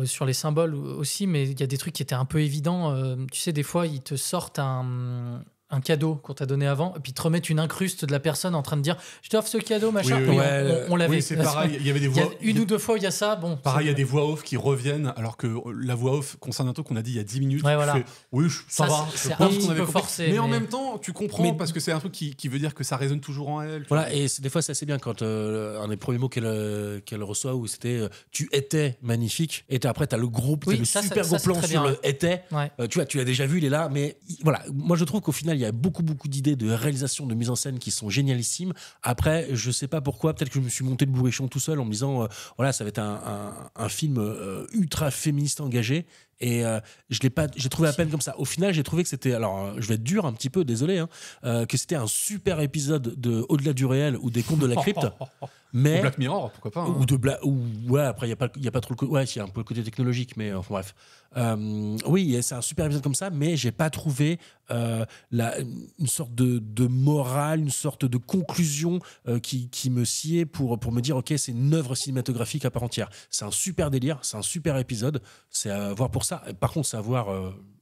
sur les symboles aussi, mais il y a des trucs qui étaient un peu évidents. Tu sais, des fois, ils te sortent un cadeau qu'on t'a donné avant, et puis ils te remettent une incruste de la personne en train de dire « Je t'offre ce cadeau, machin. » Oui, on l'avait. Oui, c'est pareil. Il y avait des voix... Il y a une ou deux fois où il y a ça. Bon, pareil, il y a des voix off qui reviennent, alors que la voix off concerne un truc qu'on a dit il y a 10 minutes. Ouais, voilà. Fais, oui, ça va. C'est un petit peu forcé. Mais en même temps, tu comprends, parce que c'est un truc qui veut dire que ça résonne toujours en elle. Voilà, et des fois, c'est assez bien quand un des premiers mots qu'elle reçoit, où c'était tu étais magnifique, et après, t'as le gros, oui, le super gros plan sur le était. Ouais. Tu vois, tu l'as déjà vu, il est là, mais voilà. Moi, je trouve qu'au final, il y a beaucoup d'idées de réalisation, de mise en scène qui sont génialissimes. Après, je sais pas pourquoi, peut-être que je me suis monté le bourrichon tout seul en me disant, voilà, ça va être un film ultra féministe engagé. Et j'ai trouvé à peine comme ça. Au final, j'ai trouvé que c'était, alors je vais être dur un petit peu, désolé, que c'était un super épisode de Au-delà du réel ou des Contes de la crypte. Mais ou Black Mirror, pourquoi pas. Ouais, après il y a pas trop le côté, ouais, il y a un peu le côté technologique, mais enfin bref. Oui, c'est un super épisode comme ça, mais j'ai pas trouvé une sorte de morale, une sorte de conclusion qui me sciait pour me dire ok, c'est une œuvre cinématographique à part entière. C'est un super délire, c'est un super épisode, c'est à voir pour ça. Par contre, c'est à voir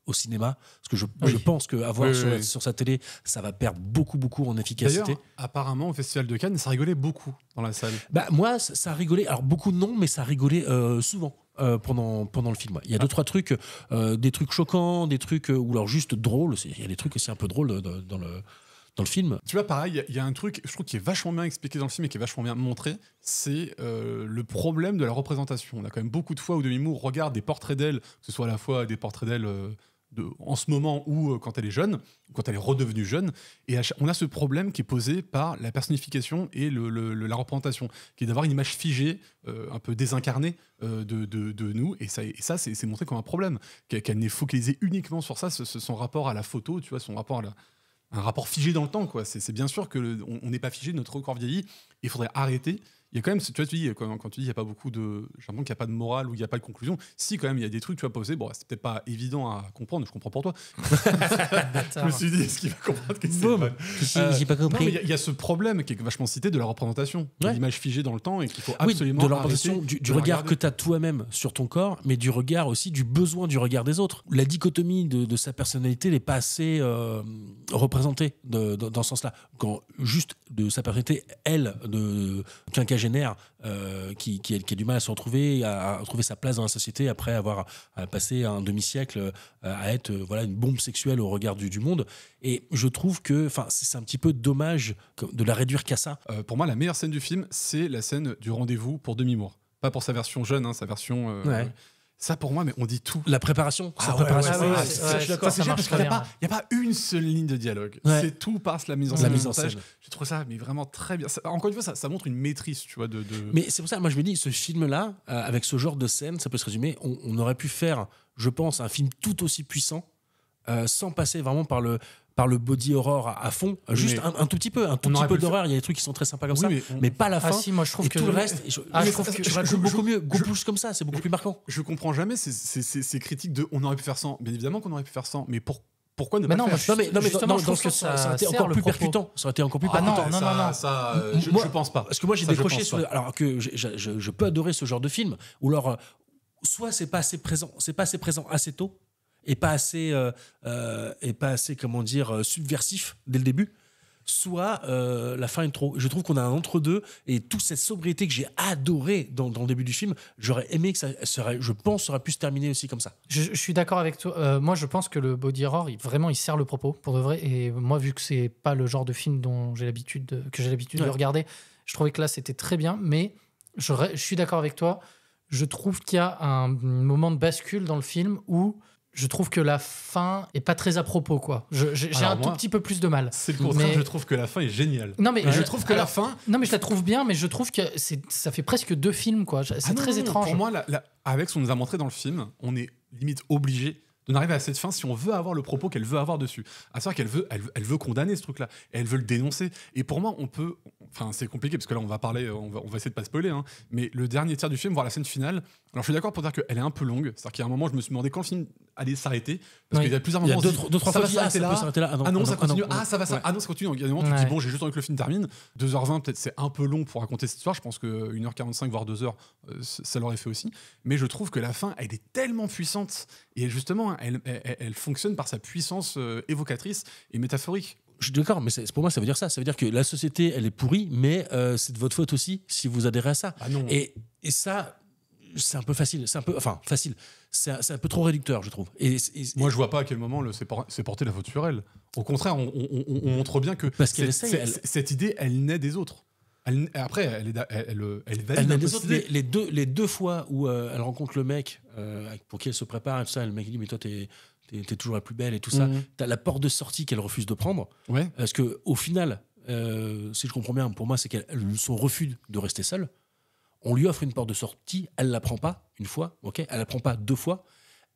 au cinéma, parce que je pense qu'à voir sur sa télé, ça va perdre beaucoup en efficacité. D'ailleurs, apparemment, au Festival de Cannes, ça rigolait beaucoup dans la salle. Bah, moi, ça rigolait, alors beaucoup non, mais ça rigolait souvent. Pendant le film. Il y a deux, trois trucs, des trucs choquants, des trucs ou alors juste drôles. Il y a des trucs aussi un peu drôles dans le film. Tu vois, pareil, il y a un truc, je trouve, qui est vachement bien expliqué dans le film et qui est vachement bien montré, c'est le problème de la représentation. On a quand même beaucoup de fois où Demi Moore regarde des portraits d'elle, que ce soit à la fois des portraits d'elle en ce moment ou quand elle est jeune, quand elle est redevenue jeune, et on a ce problème qui est posé par la personnification et la représentation, qui est d'avoir une image figée, un peu désincarnée de nous, et ça c'est montré comme un problème, qu'elle n'est focalisée uniquement sur ça, son rapport à la photo, tu vois, son rapport à un rapport figé dans le temps, quoi. C'est bien sûr que on n'est pas figé, notre corps vieillit, il faudrait arrêter. Il y a quand même, tu vois, tu dis, quand tu dis il n'y a pas beaucoup de. J'ai l'impression qu'il n'y a pas de morale ou il n'y a pas de conclusion. Si, quand même, il y a des trucs, tu vas poser. Bon, c'est peut-être pas évident à comprendre, je comprends pour toi. Je me suis dit, est-ce qu'il va comprendre que c'est. J'ai pas compris. Non, mais il y a ce problème qui est vachement cité de la représentation, de l'image figée dans le temps et qu'il faut absolument. De la représentation, du regard que tu as toi-même sur ton corps, mais du regard aussi, du besoin du regard des autres. La dichotomie de sa personnalité n'est pas assez représentée dans ce sens-là. Quand juste de sa personnalité, elle, de quinquagénaire, qui a du mal à se retrouver, à trouver sa place dans la société après avoir passé un demi-siècle à être une bombe sexuelle au regard du monde. Et je trouve que c'est un petit peu dommage de la réduire qu'à ça. Pour moi, la meilleure scène du film, c'est la scène du rendez-vous pour Demi Moore. Pas pour sa version jeune, sa version... Ça, pour moi, mais on dit tout. La préparation. Je suis d'accord. C'est génial parce qu'il n'y a pas une seule ligne de dialogue. C'est tout passe la mise en scène. Je trouve ça mais vraiment très bien. Encore une fois, ça montre une maîtrise, tu vois. Mais c'est pour ça, moi, je me dis, ce film-là, avec ce genre de scène, ça peut se résumer. On aurait pu faire, je pense, un film tout aussi puissant, sans passer vraiment par le body horror à fond, juste un tout petit peu, d'horreur. Il y a des trucs qui sont très sympas comme ça, mais pas la fin. Si, moi je trouve que tout le reste, je trouve que tu rajoutes beaucoup mieux. Go plus comme ça, c'est beaucoup plus marquant. Je comprends jamais ces critiques de on aurait pu faire sans. Bien évidemment qu'on aurait pu faire sans, mais pourquoi ne pas le faire? Non, mais justement, je pense que ça aurait été encore plus percutant. Ça aurait été encore plus percutant. Non. Je pense pas. Parce que moi j'ai décroché alors que je peux adorer ce genre de film où alors soit c'est pas assez présent assez tôt. Et pas assez comment dire, subversif dès le début, soit la fin est trop. Je trouve qu'on a un entre-deux, et toute cette sobriété que j'ai adorée dans le début du film, j'aurais aimé que ça aurait pu se terminer aussi comme ça. Je suis d'accord avec toi. Moi, je pense que le body horror, il sert le propos, pour de vrai. Et moi, vu que c'est pas le genre de film dont j'ai l'habitude de regarder, je trouvais que là, c'était très bien. Mais je suis d'accord avec toi. Je trouve qu'il y a un moment de bascule dans le film où je trouve que la fin est pas très à propos, quoi. J'ai tout petit peu plus de mal. C'est le contraire, je trouve que la fin est géniale. Non, mais je trouve que la fin... Non, mais je la trouve bien, mais je trouve que ça fait presque 2 films, quoi. C'est très étrange. Pour moi, avec ce qu'on nous a montré dans le film, on est limite obligé d'en arriver à cette fin si on veut avoir le propos qu'elle veut avoir dessus. À savoir elle veut condamner ce truc-là, et elle veut le dénoncer. Et pour moi, enfin, c'est compliqué parce que là, on va essayer de pas spoiler, hein, mais le dernier tiers du film, voire la scène finale. Alors, je suis d'accord pour dire qu'elle est un peu longue. C'est-à-dire qu'il y a un moment, je me suis demandé quand le film allait s'arrêter, parce qu'il y a plusieurs moments. Il y a deux, trois ça fois va s'arrêter là. Ah non, ça continue. ah non, Ça va ça. Ah non, ça continue. Il y a des moments où tu te dis bon, j'ai juste envie que le film termine. 2h20, peut-être c'est un peu long pour raconter cette histoire. Je pense que 1h45 voire 2h, ça l'aurait fait aussi. Mais je trouve que la fin, elle est tellement puissante, et justement, elle fonctionne par sa puissance évocatrice et métaphorique. Je suis d'accord, mais pour moi, ça veut dire ça. Ça veut dire que la société, elle est pourrie, mais c'est de votre faute aussi si vous adhérez à ça. Ah non. Et ça, c'est un peu facile. Facile. C'est un peu trop réducteur, je trouve. Et moi, je vois pas à quel moment c'est porté la faute sur elle. Au contraire, on montre bien que parce qu'elle essaye, cette idée, elle naît des autres. Après, elle valide naît des autres. Les deux fois où elle rencontre le mec pour qui elle se prépare et tout ça, le mec dit mais toi t'es toujours la plus belle et tout ça. T'as la porte de sortie qu'elle refuse de prendre. Ouais. Parce que au final, si je comprends bien, pour moi, c'est son refus de rester seule. On lui offre une porte de sortie, elle la prend pas une fois, ok, elle la prend pas 2 fois.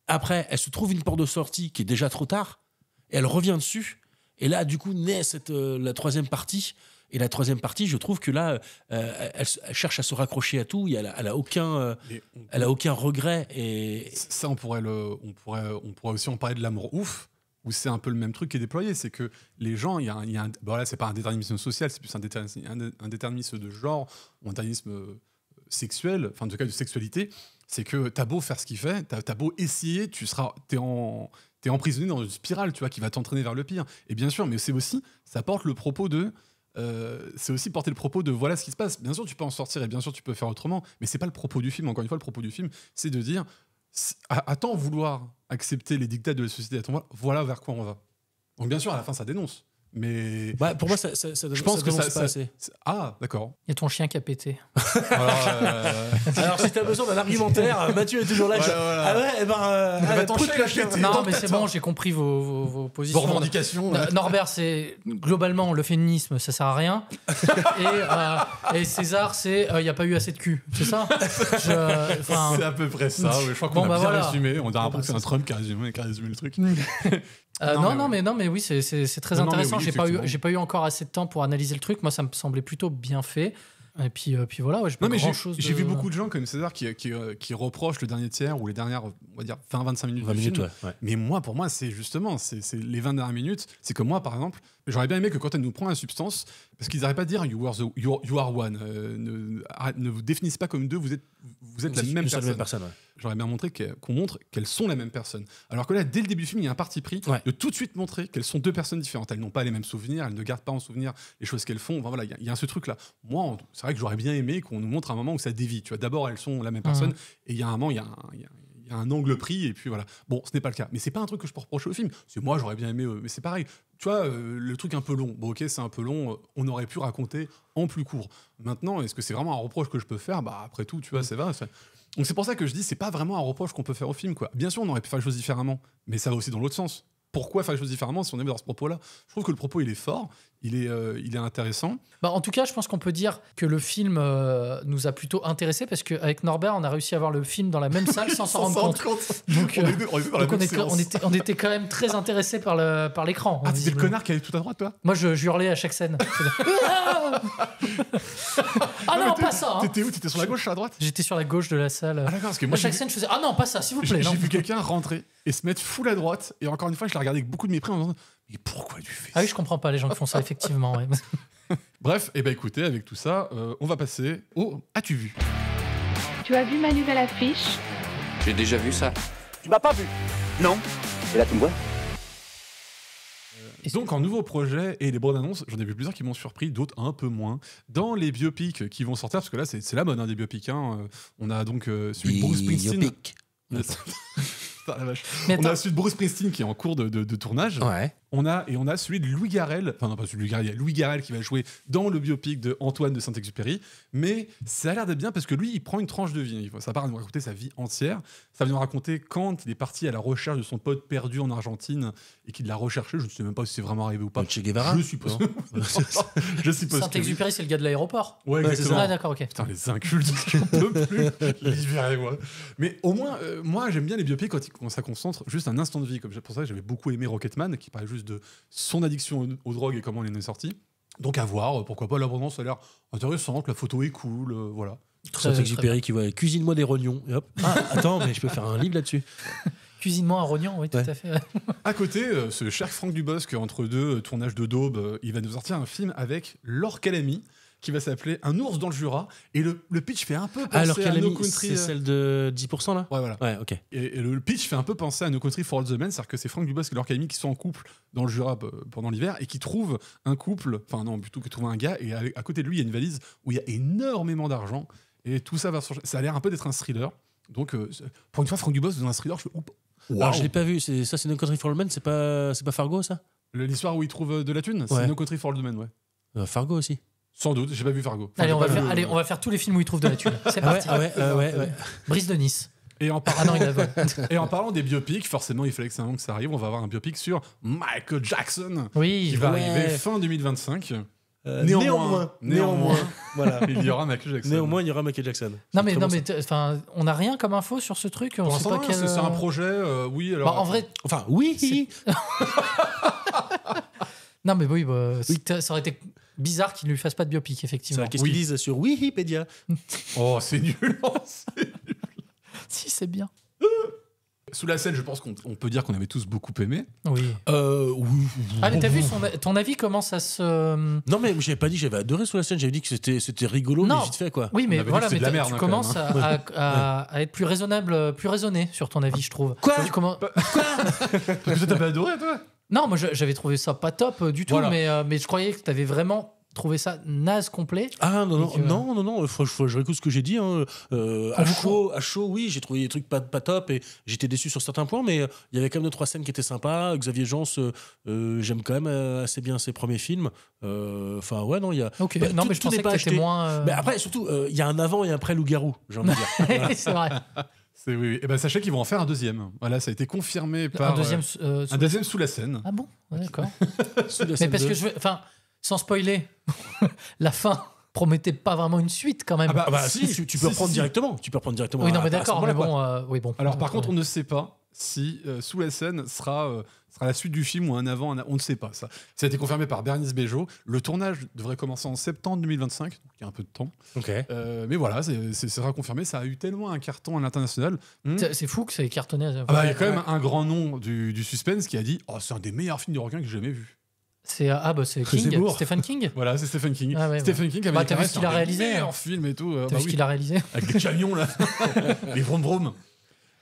Après, elle se trouve une porte de sortie qui est déjà trop tard, et elle revient dessus. Et là, du coup, naît la troisième partie. Et la troisième partie, je trouve que là, elle cherche à se raccrocher à tout. Elle a aucun regret. Et ça, on pourrait aussi en parler de l'amour ouf, où c'est un peu le même truc qui est déployé. C'est que les gens, là, c'est pas un déterminisme social, c'est plus un déterminisme de genre, ou un déterminisme sexuel, enfin, en tout cas de sexualité. C'est que t'as beau faire ce qu'il fait, t'as beau essayer, t'es emprisonné dans une spirale, tu vois, qui va t'entraîner vers le pire. Et bien sûr, mais c'est aussi, ça porte le propos de. C'est aussi porter le propos de voilà ce qui se passe. Bien sûr, tu peux en sortir et bien sûr, tu peux faire autrement, mais c'est pas le propos du film. Encore une fois, le propos du film, c'est de dire à tant vouloir accepter les dictats de la société, voilà vers quoi on va. Donc, bien sûr, à la fin, ça dénonce. Mais pour moi, ça je pense que ça assez. Ah, d'accord. Il y a ton chien qui a pété. Alors, si t'as besoin d'un argumentaire, Mathieu est toujours là. Voilà. Ah ouais, ton chien a pété. Non, mais c'est bon, j'ai compris vos positions. Vos revendications. Norbert, c'est globalement le féminisme, ça sert à rien. Et César, c'est il n'y a pas eu assez de cul. C'est ça c'est à peu près ça. Je crois qu'on a bien résumé. On dirait que c'est un Trump qui a résumé le truc. Non, mais oui, c'est très intéressant. J'ai pas eu encore assez de temps pour analyser le truc. Moi, ça me semblait plutôt bien fait. Et puis voilà, j'ai pas grand-chose. J'ai vu beaucoup de gens comme César qui reprochent le dernier tiers ou les dernières, on va dire, 20-25 minutes du film. Ouais. Mais moi, pour moi, c'est justement c'est les 20 dernières minutes. C'est comme moi, par exemple, j'aurais bien aimé que quand elle nous prend la substance, parce qu'ils n'arrêtent pas de dire you are one. Ne vous définissez pas comme deux, vous êtes la même personne. Ouais. J'aurais bien montré qu'on montre qu'elles sont la même personne. Alors que là, dès le début du film, il y a un parti pris de tout de suite montrer qu'elles sont deux personnes différentes. Elles n'ont pas les mêmes souvenirs, elles ne gardent pas en souvenir les choses qu'elles font. Enfin, voilà, il y a ce truc-là. Moi, c'est vrai que j'aurais bien aimé qu'on nous montre un moment où ça dévie. Tu vois, d'abord, elles sont la même personne, et il y a un moment, il y a un angle pris, et puis voilà. Bon, ce n'est pas le cas. Mais c'est pas un truc que je peux reprocher au film. C'est moi, j'aurais bien aimé, mais c'est pareil. Tu vois, le truc un peu long. Bon, ok, c'est un peu long. On aurait pu raconter en plus court. Maintenant, est-ce que c'est vraiment un reproche que je peux faire ? Après tout, tu vois, c'est vrai. Donc c'est pour ça que je dis, c'est pas vraiment un reproche qu'on peut faire au film, quoi. Bien sûr, on aurait pu faire les choses différemment, mais ça va aussi dans l'autre sens. Pourquoi faire les choses différemment si on est dans ce propos-là ? Je trouve que le propos, il est fort, il est intéressant. En tout cas, je pense qu'on peut dire que le film nous a plutôt intéressés, parce qu'avec Norbert, on a réussi à voir le film dans la même salle sans s'en rendre compte. Donc, on était quand même très intéressés par l'écran. Ah, t'étais le connard qui allait tout à droite, toi ? Moi, je hurlais à chaque scène. Ah non, pas ça. T'étais où ? T'étais sur la gauche ou sur la droite ? J'étais sur la gauche de la salle. Ah d'accord, parce que moi, à chaque scène, je faisais ah non, pas ça, s'il vous plaît. J'ai vu quelqu'un rentrer et se mettre full à droite, et encore une fois, je l'ai regardé avec beaucoup de mépris en me disant mais pourquoi tu fais ça ? Ah oui, je comprends pas les gens qui font ça, effectivement. Ouais. Bref, écoutez, avec tout ça, on va passer au As-tu vu ? Tu as vu ma nouvelle affiche ? J'ai déjà vu ça. Tu m'as pas vu ? Non. Et là, tu me vois ? Donc, en nouveau projet et les bandes annonces, j'en ai vu plusieurs qui m'ont surpris, d'autres un peu moins. Dans les biopics qui vont sortir, parce que là, c'est la mode des biopics. On a donc celui de Bruce Springsteen. La vache. On a celui de Bruce Springsteen qui est en cours de tournage. Ouais. On a celui de Louis Garrel, enfin non pas celui de Louis Garrel, il y a Louis Garrel qui va jouer dans le biopic de Antoine de Saint-Exupéry, mais ça a l'air d'être bien parce que lui, il prend une tranche de vie. Ça part à nous raconter sa vie entière. Ça va nous raconter quand il est parti à la recherche de son pote perdu en Argentine et qu'il l'a recherché. Je ne sais même pas si c'est vraiment arrivé ou pas. Che Guevara. Je suppose. Je suppose. Saint-Exupéry, c'est le gars de l'aéroport. Ouais, exactement. Ah, d'accord, ok. Putain, les incultes, j'en peux plus. Libérez-moi. Mais au moins, moi, j'aime bien les biopics quand ça concentre juste un instant de vie. Comme pour ça, j'avais beaucoup aimé Rocketman, qui parlait juste de son addiction aux drogues et comment elle en est sortie. Donc à voir, pourquoi pas, l'abondance a l'air intéressante, la photo est cool, voilà. Saint-Exupéry qui va cuisine-moi des rognons. Et hop. Ah, attends, mais je peux faire un livre là-dessus. Cuisine-moi un rognon, oui, tout à fait. À côté, ce cher Franck Dubosc, entre deux tournages de daube, il va nous sortir un film avec Laure Calamy, qui va s'appeler Un ours dans le Jura. Et le pitch fait un peu penser à No Country... c'est celle de 10% là ? Ouais, voilà. Ouais, ok. Et le pitch fait un peu penser à No Country for Old Men, c'est-à-dire que c'est Franck Dubosc et Laure Calamy qui sont en couple dans le Jura pendant l'hiver et qui trouvent un couple, enfin non, plutôt que trouver un gars, et à côté de lui, il y a une valise où il y a énormément d'argent, et tout ça va... Ça a l'air un peu d'être un thriller. Donc, pour une fois, Franck Dubosc dans un thriller, je fais... Wow. Alors, je l'ai pas vu, c'est No Country for Old Men, c'est pas Fargo, ça ? L'histoire où il trouve de la thune, c'est No Country for Old Men, ouais. Fargo aussi. Sans doute, j'ai pas vu Fargo. Allez, on va faire tous les films où il trouve de la thune. C'est parti. Ouais. Brise de Nice. Et en parlant des biopics, forcément, il fallait que c'est un moment que ça arrive. On va avoir un biopic sur Michael Jackson, qui va arriver fin 2025. Néanmoins, voilà. Il y aura Michael Jackson. Néanmoins, il y aura Michael Jackson. Non mais on n'a rien comme info sur ce truc. Pour l'instant, c'est un projet. Oui, alors. En vrai, enfin, oui. Non mais oui, ça aurait été bizarre qu'il ne lui fasse pas de biopic, effectivement. Qu'est-ce qu'ils disent sur Wikipédia ? Oh, c'est nul. Si, c'est bien. Sous la scène, je pense qu'on peut dire qu'on avait tous beaucoup aimé. Oui. Oui. Ah, mais t'as vu, ton avis commence à se... Non, mais j'avais pas dit que j'avais adoré Sous la scène, j'avais dit que c'était rigolo, mais vite fait, quoi. Oui, mais voilà, mais tu commences à être plus raisonnable, plus raisonné sur ton avis, je trouve. Quoi ? Parce que t'avais adoré, toi ? Non, moi j'avais trouvé ça pas top du tout, mais je croyais que t'avais vraiment trouvé ça naze complet. Ah non, je réécoute ce que j'ai dit. Hein. À chaud, oui, j'ai trouvé des trucs pas top et j'étais déçu sur certains points, mais il y avait quand même 2-3 scènes qui étaient sympas. Xavier Jeans, j'aime quand même assez bien ses premiers films. Enfin, ouais, non, il y a. Okay. Non, mais je pensais que t'étais moins. Mais après, surtout, il y a un avant et un après Loup-Garou, j'ai envie de dire. Voilà. C'est vrai. Oui. Et ben sachez qu'ils vont en faire un deuxième. Voilà, ça a été confirmé par un deuxième sous la scène. Ah bon, ouais, d'accord. Mais parce que sans spoiler, la fin promettait pas vraiment une suite quand même. Si, tu peux reprendre directement. Tu peux reprendre directement. Oui, non, mais d'accord. Mais bon, Alors par contre, on ne sait pas si Sous la scène sera la suite du film ou un avant. On ne sait pas ça. Ça a été confirmé par Bernice Bejo. Le tournage devrait commencer en septembre 2025, donc il y a un peu de temps. Okay. Mais voilà, ça sera confirmé. Ça a eu tellement un carton à l'international. C'est fou que ça ait cartonné. Il y a quand même un grand nom du suspense qui a dit c'est un des meilleurs films de requin que j'ai jamais vu. C'est King, Stephen King. Voilà, c'est Stephen King. Ah ouais, Stephen King avait t'as vu ce qu'il a réalisé en film et tout. T'as vu ce qu'il a réalisé avec les camions là, les vroom vroom.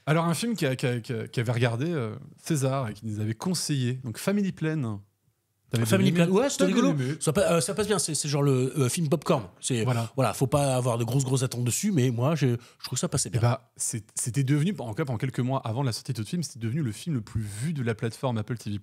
Alors un film qui avait regardé César et qui nous avait conseillé, donc Family Plan. Family Plan, ouais, c'était rigolo. Ça passe bien, c'est genre le film popcorn. Voilà, faut pas avoir de grosses attentes dessus, mais moi, je trouve que ça passait bien. C'était devenu, en quelques mois avant la sortie de ce film, c'était devenu le film le plus vu de la plateforme Apple TV+.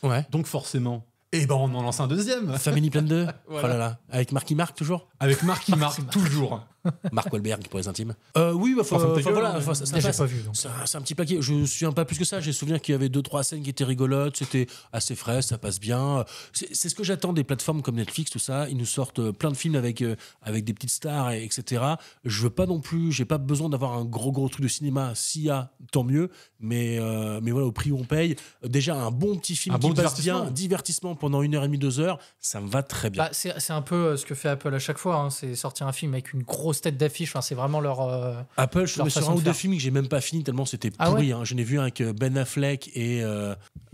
Ouais. Donc forcément, on en lance un deuxième. Family Plan 2. Voilà. Oh là là. Avec Marky Mark toujours. Avec Marky Mark toujours. Mark Wahlberg pour les intimes. Oui, voilà. J'ai pas vu. C'est un petit paquet. Je me souviens pas plus que ça. J'ai souvenir qu'il y avait 2-3 scènes qui étaient rigolotes. C'était assez frais, ça passe bien. C'est ce que j'attends des plateformes comme Netflix, tout ça. Ils nous sortent plein de films avec des petites stars, etc. Je veux pas non plus. J'ai pas besoin d'avoir un gros truc de cinéma. S'il y a, tant mieux. Mais voilà, au prix où on paye. Déjà un bon petit film qui passe bien, divertissement pendant 1h30, 2h, ça me va très bien. C'est un peu ce que fait Apple à chaque fois. Hein. C'est sortir un film avec une grosse tête d'affiche. Enfin, c'est vraiment leur. Apple, je suis sur un ou deux films que j'ai même pas fini tellement c'était pourri. Je n'ai vu avec Ben Affleck et.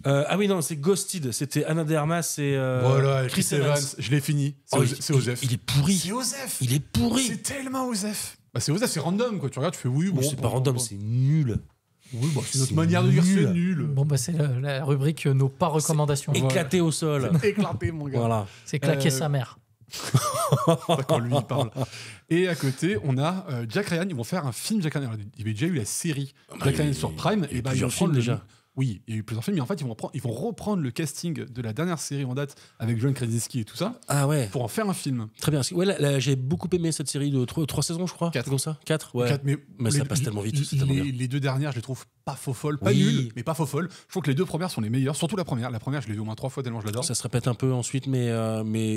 Ah oui, non, c'est Ghosted. C'était Anna de Armas et voilà, Chris Evans. Je l'ai fini. C'est Osef. Il est pourri. C'est Osef. Il est pourri. C'est tellement Osef. C'est Osef, c'est random quoi. Tu regardes, tu fais oui. Bon, c'est pas random, c'est nul. Oui, c'est notre manière de dire c'est nul. Bon, c'est la rubrique nos pas recommandations. Éclaté au sol. Éclaté, mon gars. Voilà. C'est claquer sa mère. Quand lui il parle. Et à côté, on a Jack Ryan. Ils vont faire un film Jack Ryan. Il y avait déjà eu la série Jack Ryan sur Prime. Et il y a plusieurs films déjà. Oui, il y a eu plusieurs films, mais en fait, ils vont reprendre le casting de la dernière série en date avec John Krasinski et tout ça Ah ouais. pour en faire un film. Très bien. Ouais, là, j'ai beaucoup aimé cette série de 3 saisons, je crois. 4. Comme ça 4, ouais. 4, mais ça passe tellement vite. c'est tellement bien. Les 2 dernières, je les trouve pas faux folles, pas Oui. nulles, mais pas faux folles. Je trouve que les 2 premières sont les meilleures, surtout la première. La première, je l'ai vue au moins 3 fois tellement je l'adore. Ça se répète un peu ensuite, mais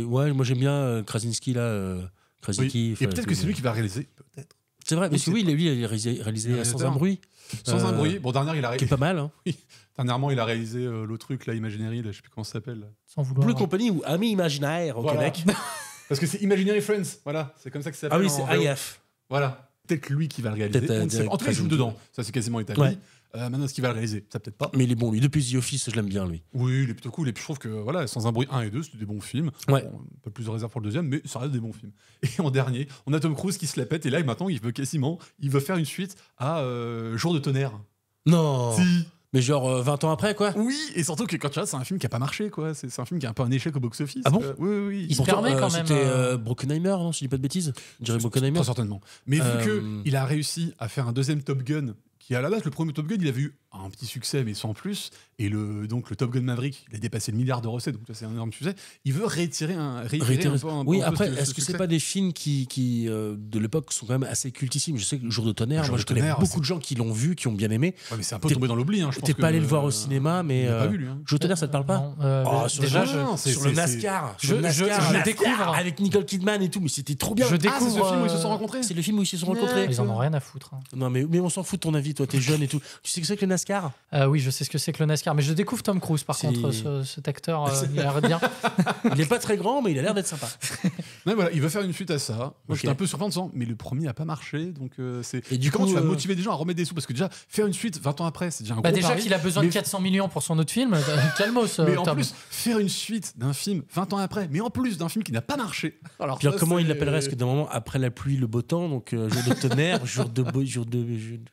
ouais, moi j'aime bien Krasinski là. Krasinski. Oui. Et peut-être que c'est lui qui va réaliser. Peut-être. C'est vrai, parce que oui, lui, il a réalisé Sans un bruit. Sans un bruit. Bon, dernière, il a Qui est réalisé. pas mal. Hein. Oui. Dernièrement, il a réalisé l'autre truc, là, Imaginary, là, je sais plus comment ça s'appelle. Là. Sans vouloir. Blue Company ou Amis Imaginaires au Voilà. Québec. Parce que c'est Imaginary Friends, voilà, c'est comme ça que ça Ah s'appelle. oui, c'est en VO. IF. Voilà. Peut-être lui qui va le réaliser. Peut-être, On ne sait pas. En tout cas, il joue Krasinski. dedans. Ça, c'est quasiment établi. Ouais. Maintenant, est-ce qu'il va le réaliser? Ça, peut-être pas. Mais il est bon, lui. Depuis The Office, je l'aime bien, lui. Oui, il est plutôt cool. Et puis, je trouve que, voilà, Sans un bruit 1 et 2, c'était des bons films. Ouais. Bon, un peu plus de réserve pour le deuxième, mais ça reste des bons films. Et en dernier, on a Tom Cruise qui se la pète. Et là, maintenant, il veut faire une suite à Jour de tonnerre. Non. Si. Mais genre 20 ans après, quoi. Oui, et surtout que quand tu vois, c'est un film qui a pas marché, quoi. C'est un film qui est un peu un échec au box-office. Ah bon Oui. Il se permet quand même. C'était Brockenheimer, non, si je dis pas de bêtises. Je dirais Brockenheimer. Très certainement. Mais vu qu'il a réussi à faire un deuxième Top Gun, qui à la base, le premier Top Gun, il avait eu un petit succès, mais sans plus. Et donc le Top Gun Maverick, il a dépassé le milliard de recettes, donc c'est un énorme succès. Il veut réitérer un peu Oui, un peu après, ce est-ce que succès. c'est pas des films qui de l'époque sont quand même assez cultissimes? Je sais que le Jour de tonnerre, Jour moi de je connais tonnerre, beaucoup c'est- de gens qui l'ont vu, qui ont bien aimé. Ouais, mais c'est un peu T'es- tombé dans l'oubli. Hein, je pense T'es que, pas allé le voir au cinéma, mais il l'a pas vu, lui. Hein. Jour de tonnerre, ça te parle pas? Non, Sur déjà, le- je, sur le NASCAR. je- Sur le NASCAR, je NASCAR, découvre. avec Nicole Kidman et tout, mais c'était trop bien. Je Ah, découvre. c'est ce film où ils se sont rencontrés. C'est le film où ils se sont rencontrés. Ils en ont rien à foutre. Hein. Non, mais on s'en fout de ton avis, toi, t'es jeune et tout. Tu sais que c'est que le NASCAR? Oui, je sais ce que c'est que le NASCAR, mais je découvre Tom Cruise par C'est- contre, cet acteur, il a l'air bien. Il est pas très grand, mais il a l'air d'être sympa. Ouais, voilà, il veut faire une suite à ça. Moi, Ok. j'étais un peu surpris en disant, mais le premier a pas marché, donc c'est. Et du Comment coup, tu vas motiver des gens à remettre des sous? Parce que déjà, faire une suite 20 ans après, c'est déjà un gros Déjà pari. qu'il a besoin de Mais- 400 millions pour son autre film, calmos, Mais en Tom. plus, faire une suite d'un film 20 ans après, mais en plus d'un film qui n'a pas marché. Alors, Puis ça, comment il c'est- l'appellerait? Parce que d'un moment, après la pluie, le beau temps, donc jour de tonnerre, jour de.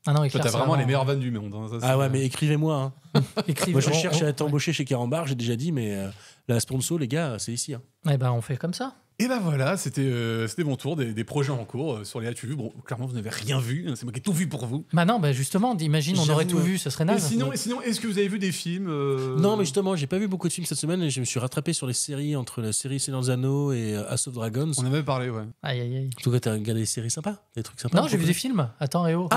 Ah non, Toi, éclair, t'as c'est vraiment les meilleures vannes du monde. Hein, ça, Ah c'est- ouais, mais écrivez-moi. Hein. Écrivez- Moi, je cherche à être on- embauché chez Carambar, j'ai déjà dit, mais la sponsor, les gars, c'est ici. Hein. Eh ben, on fait comme ça. Et ben voilà, c'était mon tour des projets en cours sur les as-tu vu. Bon, clairement, vous n'avez rien vu, hein, c'est moi qui ai tout vu pour vous. Bah non, imagine, on aurait tout J'avoue, vu, ce serait Et naze. sinon, est-ce que vous avez vu des films Non, mais justement, j'ai pas vu beaucoup de films cette semaine et je me suis rattrapé sur les séries entre la série Seigneur des Anneaux et House of Dragons. On en avait parlé, ouais. Aïe, aïe, aïe. En tout cas, t'as regardé des séries sympas, des trucs sympas. Non, j'ai vu des films. Attends, oh.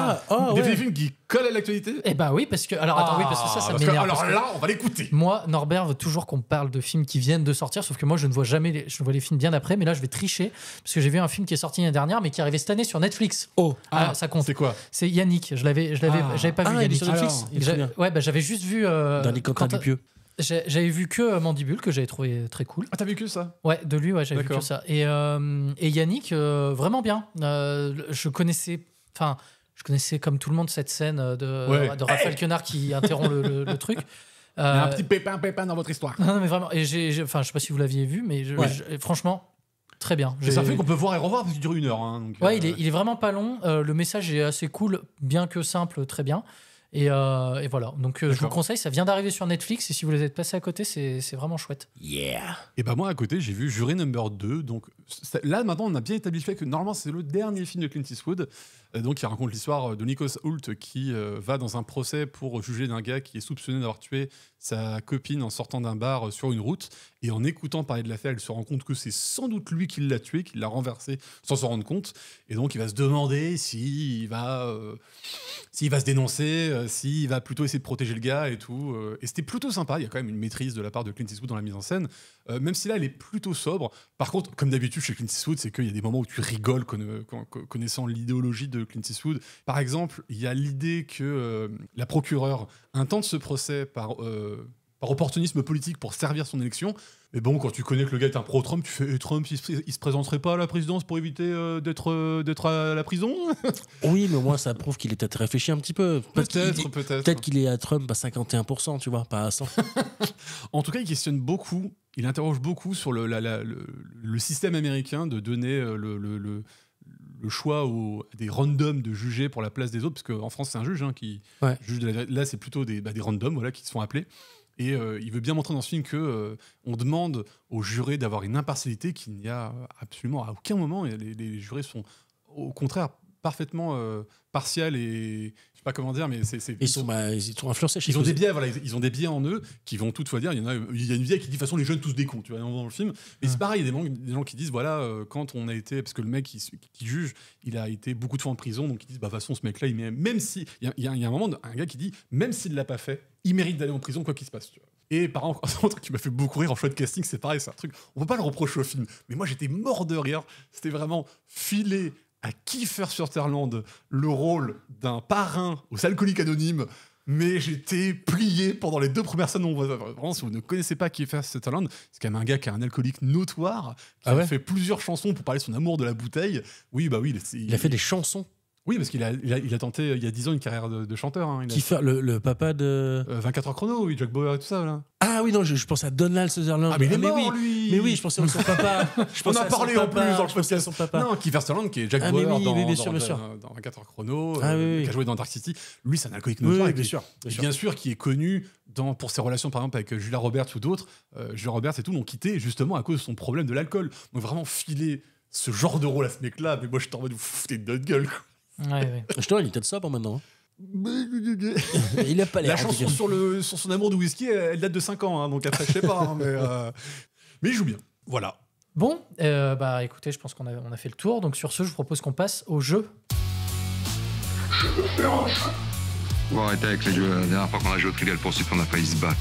Des ouais. films qui collent à l'actualité. Eh bah oui, parce que. Alors, attends, oui, parce que ça parce que- m'énerve. alors parce que là, on va l'écouter. Moi, Norbert veut toujours qu'on me parle de films qui viennent de sortir, sauf que moi, je ne vois jamais je vois les films bien après, mais là, je vais tricher, parce que j'ai vu un film qui est sorti l'année dernière, mais qui est arrivé cette année sur Netflix. Oh, ça compte. C'est quoi? C'est Yannick. J'avais pas vu il est Yannick. sur Netflix. Alors, Il est très bien. Ouais, bah j'avais juste vu. Dernier Quentin Dupieux. J'avais vu que Mandibule, que j'avais trouvé très cool. Ah, t'as vu que ça? Ouais, de lui, ouais, j'avais vu D'accord. que ça. Et Yannick, vraiment bien. Je connaissais comme tout le monde cette scène de Raphaël Quenard qui interrompt le truc. Il y a un petit pépin dans votre histoire. Non, mais vraiment. Et je sais pas si vous l'aviez vu, mais franchement, très bien. C'est un film qu'on peut voir et revoir parce qu'il dure 1 heure. Hein, donc, Ouais, il est vraiment pas long. Le message est assez cool, bien que simple, très bien. Et voilà. Donc je vous conseille, ça vient d'arriver sur Netflix et si vous les êtes passés à côté, c'est vraiment chouette. Yeah. Et bah moi à côté j'ai vu Jury Number 2. Donc là maintenant on a bien établi le fait que normalement c'est le dernier film de Clint Eastwood. Donc qui raconte l'histoire de Nicholas Hoult qui va dans un procès pour juger d'un gars qui est soupçonné d'avoir tué sa copine en sortant d'un bar sur une route. Et en écoutant parler de l'affaire, il se rend compte que c'est sans doute lui qui l'a tué, qui l'a renversé sans s'en rendre compte. Et donc il va se demander s'il va se dénoncer, s'il va plutôt essayer de protéger le gars et tout. Et c'était plutôt sympa. Il y a quand même une maîtrise de la part de Clint Eastwood dans la mise en scène. Même si là, elle est plutôt sobre. Par contre, comme d'habitude chez Clint Eastwood, c'est qu'il y a des moments où tu rigoles connaissant l'idéologie de Clint Eastwood. Par exemple, il y a l'idée que la procureure intente ce procès par opportunisme politique pour servir son élection. Mais bon, quand tu connais que le gars est un pro-Trump, tu fais Trump, il se présenterait pas à la présidence pour éviter d'être à la prison? Oui, mais au moins ça prouve qu'il est peut-être réfléchi un petit peu. Peut-être qu'il est à Trump à 51%, tu vois, pas à 100. En tout cas, il questionne beaucoup, il interroge beaucoup sur le système américain de donner le choix à des randoms de juger pour la place des autres, parce qu'en France, c'est un juge qui juge de la vérité. Là, c'est plutôt des randoms qui se font appeler. Et il veut bien montrer dans ce film qu'on demande aux jurés d'avoir une impartialité qu'il n'y a absolument à aucun moment. Et les jurés sont au contraire parfaitement partials et pas comment dire, mais c'est Ils sont influencés. ils ont des biais, voilà, ils ont des biais en eux qui vont toutefois dire, il y a une vieille qui dit de toute façon les jeunes tous des cons, tu vois, dans le film. Mais c'est pareil, il y a des gens qui disent voilà, quand on a été, parce que le mec qui juge, il a été beaucoup de fois en prison, donc ils disent bah de toute façon ce mec-là, même si, il y a un moment, un gars qui dit même s'il l'a pas fait, il mérite d'aller en prison quoi qu'il se passe, tu vois. Et par exemple, un truc qui m'a fait beaucoup rire en choix de casting, c'est pareil, c'est un truc, on peut pas le reprocher au film, mais moi j'étais mort de rire, c'était vraiment filé à Kiefer Sutherland le rôle d'un parrain aux alcooliques anonymes, mais j'étais plié pendant les 2 premières scènes. Vraiment, si vous ne connaissez pas Kiefer Sutherland, c'est quand même un gars qui est un alcoolique notoire, qui a fait plusieurs chansons pour parler de son amour de la bouteille. Oui, bah oui. Il a fait des chansons. Oui, parce qu'il a tenté, il y a 10 ans, une carrière de chanteur. Hein. Kiefer, le papa de... 24 heures chrono, oui, Jack Bauer et tout ça, là. Ah oui, non, je pense à Donald Sutherland. Ah, mais il est mort, lui. Mais oui, je pensais à son papa. On en a parlé en plus dans le podcast. Son papa. Non, Kiefer Sutherland, qui est Jack Bauer dans 24 heures chrono, qui a joué dans Dark City. Lui, c'est un alcoolique notoire. Oui, bien sûr. Bien sûr, qui est connu pour ses relations, par exemple, avec Julia Roberts ou d'autres. Julia Roberts et tout l'ont quitté justement à cause de son problème de l'alcool. Donc vraiment filer ce genre de rôle à ce mec-là, mais moi, je t'en mode, vous foutez de notre gueule, quoi. Ouais. Justement, il est peut-être sobre maintenant. Il a pas l'air. La chanson sur son amour de whisky, elle date de 5 ans, hein, donc après, je sais pas. Hein, mais il joue bien. Voilà. Bon, bah écoutez, je pense qu'on a fait le tour. Donc sur ce, je vous propose qu'on passe au jeu. Je veux faire un jeu. On va arrêter avec les jeux. La dernière fois qu'on a joué au Trivial Pursuit, on a failli se battre.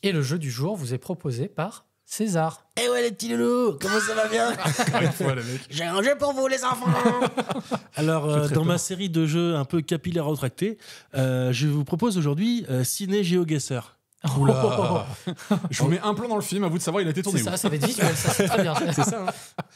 Et le jeu du jour vous est proposé par César. Eh ouais les petits loulous, comment ça va bien? J'ai un jeu pour vous les enfants. Alors dans ma série de jeux un peu capillaire retractés, je vous propose aujourd'hui Ciné GeoGuessr. Oula. Je vous mets un plan dans le film, à vous de savoir il a été tourné. Ça va être visuel, ça c'est très bien. C'est ça. Hein.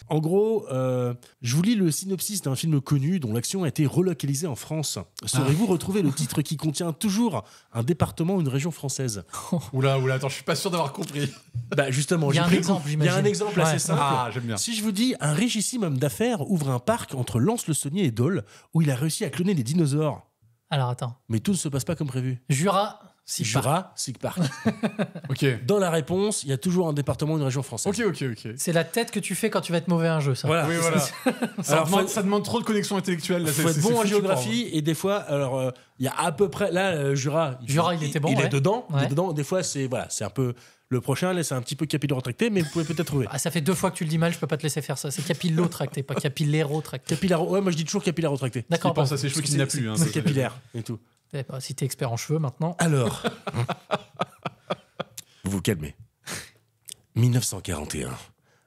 En gros, je vous lis le synopsis d'un film connu dont l'action a été relocalisée en France. Saurez-vous retrouver le titre qui contient toujours un département ou une région française? Oula, attends, je suis pas sûr d'avoir compris. Bah justement, il y a un exemple, j'imagine. Il y a un exemple assez simple. Ah, j'aime bien. Si je vous dis un richissime homme d'affaires ouvre un parc entre Lens-le-Saunier et Dole où il a réussi à cloner des dinosaures. Alors attends. Mais tout ne se passe pas comme prévu. Jurassic Park. Ok. Dans la réponse, il y a toujours un département ou une région française. Ok. C'est la tête que tu fais quand tu vas être mauvais à un jeu, ça. Voilà. Oui, voilà. Ça demande trop de connexion intellectuelle. Il faut être bon en géographie et des fois, alors il y a à peu près là Jura, il était bon. Il est dedans. Ouais. Il est dedans. Des fois, c'est un peu le prochain. Là, c'est un petit peu capillo-tracté, mais vous pouvez peut-être trouver. Ah, ça fait 2 fois que tu le dis mal, je peux pas te laisser faire ça. C'est capillo-tracté, pas capilléro-tracté. Ouais, moi je dis toujours capilláro-tracté. D'accord. Il pense à ses cheveux qu'il n'a plus. C'est capillaire et tout. Si t'es expert en cheveux maintenant. Alors, vous vous calmez. 1941,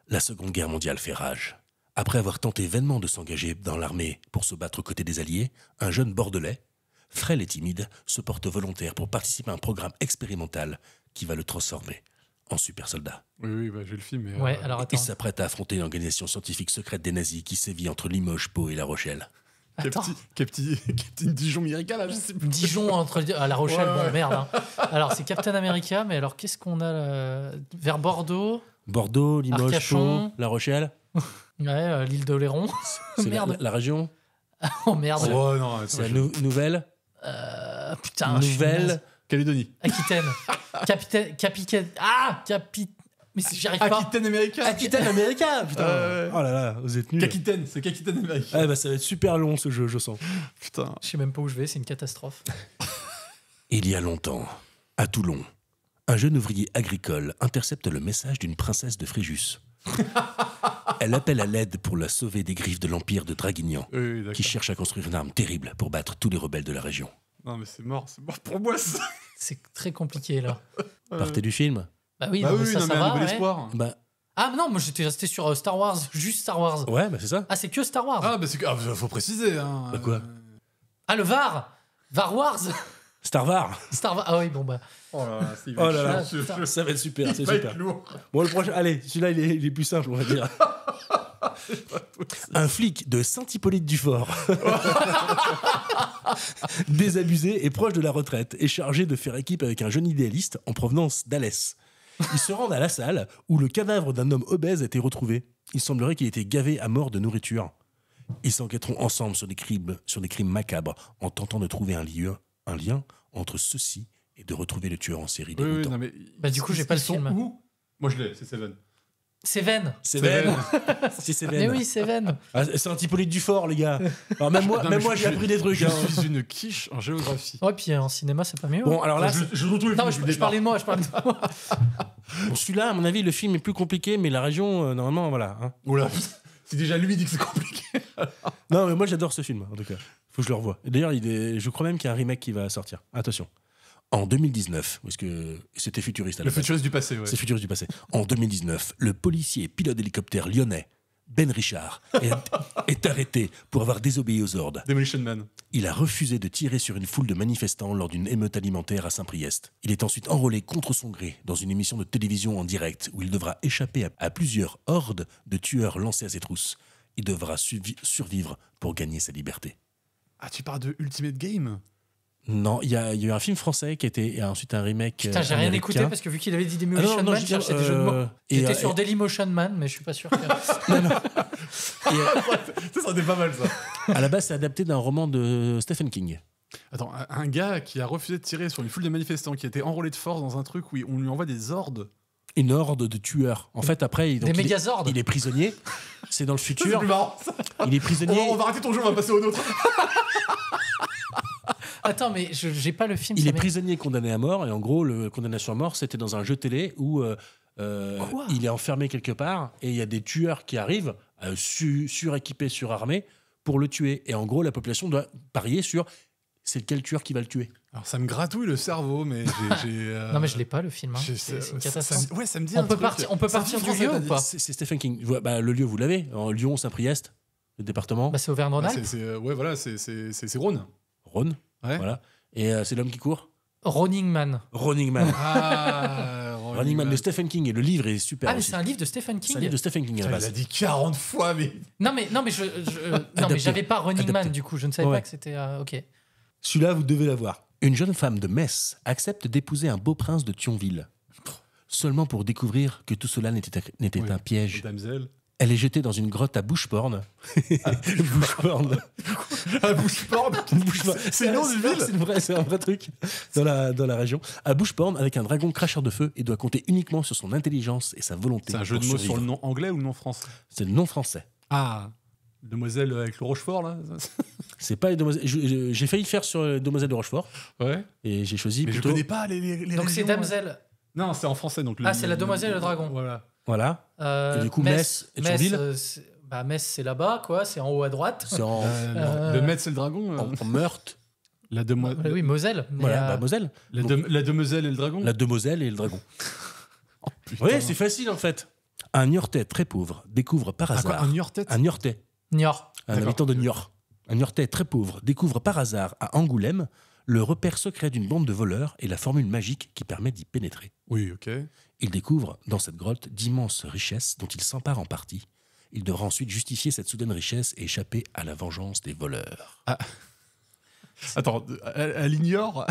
la Seconde Guerre mondiale fait rage. Après avoir tenté vainement de s'engager dans l'armée pour se battre aux côtés des Alliés, un jeune Bordelais, frêle et timide, se porte volontaire pour participer à un programme expérimental qui va le transformer en super soldat. Oui, bah, j'ai le film. Mais ouais, alors attends. Il s'apprête à affronter une organisation scientifique secrète des nazis qui sévit entre Limoges, Pau et La Rochelle. Captain Dijon America, là, je sais plus. Dijon à La Rochelle, bon merde. Hein. Alors c'est Captain America, mais alors qu'est-ce qu'on a vers Bordeaux? Bordeaux, Limoges, Arcachon. Pau, La Rochelle. Ouais, l'île d'Oléron. C'est merde. La région. Oh merde. Oh non, c'est la nouvelle. Putain. Nouvelle Calédonie. Aquitaine. Mais j'y arrive pas. Aquitaine America. Aquitaine America, putain. Oh là là, vous êtes nuls. C'est Aquitaine America. Ah bah ça va être super long ce jeu, je sens. Putain. Je sais même pas où je vais, c'est une catastrophe. Il y a longtemps, à Toulon, un jeune ouvrier agricole intercepte le message d'une princesse de Fréjus. Elle appelle à l'aide pour la sauver des griffes de l'empire de Draguignan, qui cherche à construire une arme terrible pour battre tous les rebelles de la région. Non mais c'est mort pour moi ça. C'est très compliqué là. Partez du film. Bah oui, ça va. Un espoir. Bah. Ah non, moi j'étais resté sur Star Wars, juste Star Wars. Ouais, bah c'est ça. Ah, c'est que Star Wars. Ah, bah c'est faut préciser. Hein. Bah quoi le VAR Wars. Star Wars. Ah oui, bon bah. Oh là là, ça va être super, c'est super. Bon, le prochain, allez, celui-là il est plus simple, on va dire. Un flic de Saint-Hippolyte-du-Fort, désabusé et proche de la retraite, est chargé de faire équipe avec un jeune idéaliste en provenance d'Alès. Ils se rendent à la salle où le cadavre d'un homme obèse a été retrouvé. Il semblerait qu'il ait été gavé à mort de nourriture. Ils s'enquêteront ensemble sur des crimes macabres en tentant de trouver un lien entre ceux-ci et de retrouver le tueur en série dégoûtant. Non, mais bah du coup j'ai pas le film. Où moi je l'ai, c'est Seven. Seven. Seven. C'est Seven. Mais oui, Seven. Ah, c'est un Hippolyte Dufort, les gars. Alors même moi, j'ai appris des trucs. Je suis une quiche en géographie. Ouais, puis en cinéma, c'est pas mieux. Bon, alors là, je retrouve non, je parlais de moi. bon, celui-là, à mon avis, le film est plus compliqué, mais la région, normalement, voilà. Hein. Oula, c'est déjà lui dit que c'est compliqué. Non, mais moi, j'adore ce film, en tout cas. Faut que je le revoie. Et d'ailleurs, je crois même qu'il y a un remake qui va sortir. Attention. En 2019, parce que c'était futuriste à la Le futuriste du passé, ouais. C'est futuriste du passé. En 2019, le policier et pilote d'hélicoptère lyonnais, Ben Richard, est arrêté pour avoir désobéi aux ordres. Demolition Man. Il a refusé de tirer sur une foule de manifestants lors d'une émeute alimentaire à Saint-Priest. Il est ensuite enrôlé contre son gré dans une émission de télévision en direct où il devra échapper à plusieurs hordes de tueurs lancés à ses trousses. Il devra survivre pour gagner sa liberté. Ah, tu parles de Ultimate Game? Non, il y a eu un film français qui a été ensuite un remake. Putain, j'ai rien écouté parce que vu qu'il avait dit Demolition Man, je cherchais des jeux de mots. J'étais sur Dailymotion Man, mais je suis pas sûr que. Ça n'est pas mal, ça. À la base, c'est adapté d'un roman de Stephen King. Attends, un gars qui a refusé de tirer sur une foule de manifestants, qui a été enrôlé de force dans un truc où on lui envoie des hordes. Une horde de tueurs. En fait, après, des mégazords. Il est prisonnier. C'est dans le futur. C'est plus marrant, ça. Il est prisonnier. On va arrêter ton jeu, on va passer au nôtre. Attends, mais j'ai pas le film. Il est prisonnier condamné à mort, et en gros, le condamnation à mort, c'était dans un jeu télé où il est enfermé quelque part, et il y a des tueurs qui arrivent, suréquipés, surarmés, pour le tuer. Et en gros, la population doit parier sur c'est quel tueur qui va le tuer. Alors, ça me gratouille le cerveau, mais j'ai Non, mais je l'ai pas, le film. Hein. C'est une catastrophe. Ouais, ça me dit on peut partir du lieu ou pas? C'est Stephen King. Bah, le lieu, vous l'avez. En Lyon, Saint-Priest, le département. Bah, c'est Auvergne-Rhône-Alpes. Ouais, voilà, c'est Rhône. Rhône. Ouais. Voilà. Et c'est l'homme qui court. Running Man. Running Man. Ah, Running Man de Stephen King. Et le livre est super. Ah, mais aussi. c'est un livre de Stephen King. C'est un livre de Stephen King. Il l'a dit 40 fois, mais. Non, mais non, mais j'avais pas Running Man, du coup. Je ne savais pas que c'était. Ok. Celui-là, vous devez l'avoir. Une jeune femme de Metz accepte d'épouser un beau prince de Thionville. Seulement pour découvrir que tout cela n'était un piège. Damsel. Elle est jetée dans une grotte à Boucheporn. Boucheporn. À Boucheporn. C'est le nom d'une ville. C'est un vrai truc dans la région. À Boucheporn, avec un dragon cracheur de feu, et doit compter uniquement sur son intelligence et sa volonté. C'est un jeu de mots sur le nom anglais ou le nom français? C'est le nom français. Ah, Demoiselle avec le Rochefort, là. C'est pas les Demoiselles. J'ai failli faire sur Demoiselle de Rochefort. Ouais. Et j'ai choisi mais plutôt. Je connais pas les donc c'est Damsel. Non, c'est en français. Donc c'est la Demoiselle et le Dragon. Voilà. Et du coup, Metz et Thionville. Metz, c'est là-bas, quoi. C'est en haut à droite. C'est en. Le Metz et le Dragon. En Meurthe. La Demoiselle. Oui, Moselle. Voilà, Moselle. La Demoiselle et le Dragon. La Demoiselle et le Dragon. Oui, c'est facile en fait. Un Niortais très pauvre découvre par hasard. Un Niortais. Un Niortais. Niort. Un habitant de Niort. Un Niortais très pauvre découvre par hasard à Angoulême le repère secret d'une bande de voleurs et la formule magique qui permet d'y pénétrer. Oui, ok. Il découvre dans cette grotte d'immenses richesses dont il s'empare en partie. Il devra ensuite justifier cette soudaine richesse et échapper à la vengeance des voleurs. Ah. Attends, elle ignore.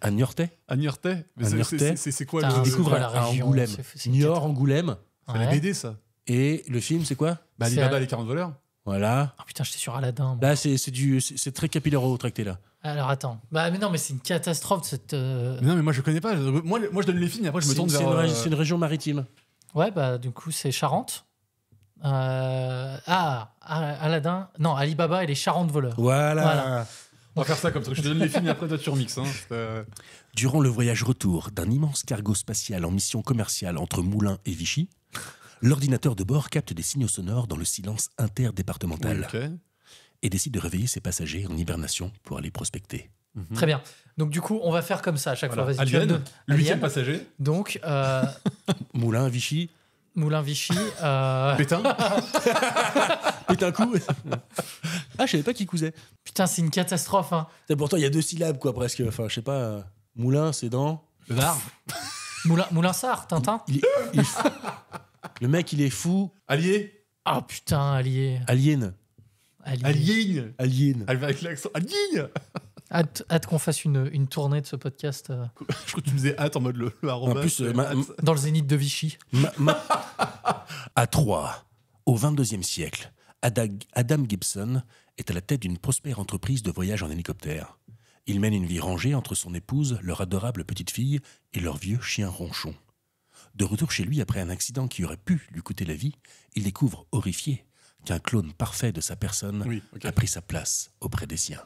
Un Niortais. Un Niortais. C'est quoi le découvre à Angoulême. Niort, Angoulême. C'est la BD, ça. Et le film, c'est quoi? Alibaba les 40 voleurs. Voilà. Oh putain, j'étais sur Aladdin. Moi. Là, c'est très capilléro-tracté, là. Alors attends. Bah mais non, mais c'est une catastrophe cette. Non, mais moi je connais pas. Moi je donne les films et après je me tourne vers. C'est une région maritime. Ouais, bah du coup c'est Charente. Aladdin. Non, Alibaba et les 40 voleurs. Voilà. On va faire ça comme ça. Je te donne les films et après toi tu remixes. Durant le voyage retour d'un immense cargo spatial en mission commerciale entre Moulins et Vichy, l'ordinateur de bord capte des signaux sonores dans le silence interdépartemental et décide de réveiller ses passagers en hibernation pour aller prospecter. Très bien. Donc du coup, on va faire comme ça à chaque fois. Vas-y, Alien, le 8e passager. Donc Moulins, Vichy. Moulin Vichy. Pétain. Pétain coup. Ah, je savais pas qui cousait. Putain, c'est une catastrophe. Hein. Pourtant, il y a 2 syllabes, quoi, presque. Enfin, je sais pas. Moulin, c'est dans. Le Var. Moulinsart, Tintin. Le mec, il est fou. Allié. Ah putain, Allié. Alien. Avec l'accent. Alien. Hâte qu'on fasse une tournée de ce podcast. Je crois que tu me disais hâte en mode le arrobas. En plus, dans le zénith de Vichy. À Troyes, au XXIe siècle, Adam Gibson est à la tête d'une prospère entreprise de voyage en hélicoptère. Il mène une vie rangée entre son épouse, leur adorable petite fille et leur vieux chien ronchon. De retour chez lui après un accident qui aurait pu lui coûter la vie, il découvre, horrifié, qu'un clone parfait de sa personne a pris sa place auprès des siens.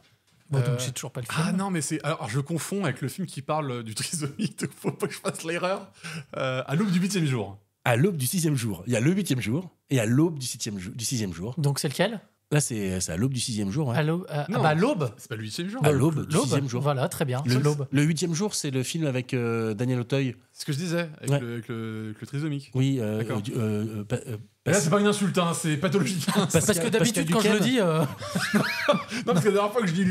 Bon, donc j'ai toujours pas le film. Ah non, mais c'est. Alors, je confonds avec le film qui parle du trisomique, donc faut pas que je fasse l'erreur. À l'aube du 8e jour. À l'aube du 6e jour. Il y a le 8e jour et à l'aube du 6e jour. Donc c'est lequel ? Là, c'est à l'aube du 6e jour. Ouais. À l'aube, Non, à l'aube. C'est pas le 8e jour. À l'aube du 6e jour. Voilà, très bien. Le, L'aube. le 8e jour, c'est le film avec Daniel Auteuil. C'est ce que je disais, avec, Ouais. avec le trisomique. Oui, D'accord. Et là, c'est pas une insulte, hein, c'est pathologique. Parce que d'habitude, quand je le dis. Non, parce que la dernière fois que je dis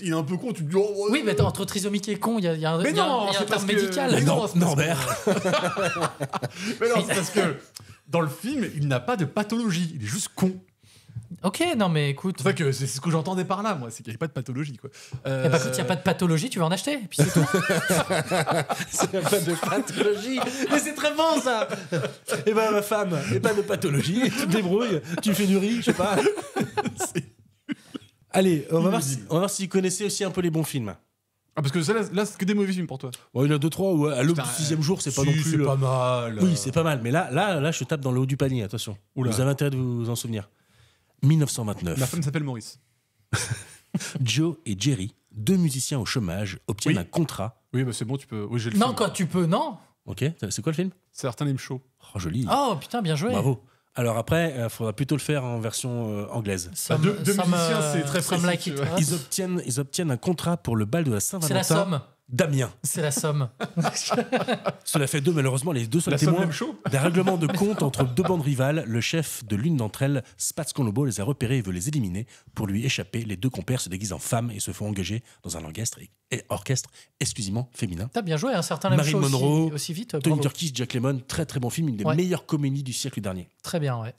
il est un peu con, tu te dis. Oh, Oui, mais entre trisomique et con, il y a un, Mais il y a non, un c'est parce terme que- médical. Mais non, c'est parce Norbert. Mais non, c'est parce que dans le film, il n'a pas de pathologie, il est juste con. Ok, non, mais écoute. C'est ça que c'est ce que j'entendais par là, moi, c'est qu'il n'y avait pas de pathologie, quoi. Et bah, quand il n'y a pas de pathologie, tu vas en acheter. Et puis c'est tout. Il n'y a pas de pathologie. Mais c'est très bon, ça. Et ben, ma femme, il n'y a pas de pathologie. Tu te débrouilles, tu fais du riz, je sais pas. Allez, on va voir si vous connaissez aussi un peu les bons films. Ah, parce que ça, là, c'est que des mauvais films pour toi. Bon, il y en a 2-3 où à l'aube du Putain, 6e jour, c'est pas si, non plus. c'est pas mal. Oui, c'est pas mal. Mais là, je tape dans le haut du panier, attention. Oula. Vous avez intérêt de vous en souvenir. 1929. Ma femme s'appelle Maurice. Joe et Jerry, deux musiciens au chômage, obtiennent Oui. un contrat. Oui, bah c'est bon, tu peux. Oui, j'ai le Non, film. quand tu peux, non. Ok, c'est quoi le film? C'est Certain Name Show. Oh, joli. Oh putain, bien joué. Bravo. Alors après, il faudra plutôt le faire en version anglaise. Some- deux some, musiciens, c'est très some précis, like tu it. vois. Ouais. Ils obtiennent un contrat pour le bal de la C'est Saint-Valentin. la somme. Damien. C'est la somme. Cela fait deux, malheureusement, les deux sont La les témoins Somme Show. d'un règlement de compte entre deux bandes rivales. Le chef de l'une d'entre elles, Spats Colombo, les a repérés et veut les éliminer. Pour lui échapper, les deux compères se déguisent en femmes et se font engager dans un orchestre exclusivement féminin. T'as bien joué, un certain Marilyn chose Monroe, aussi vite. Tony bravo. Curtis, Jack Lemmon, très très bon film, une des Ouais. meilleures comédies du siècle dernier. Très bien, ouais.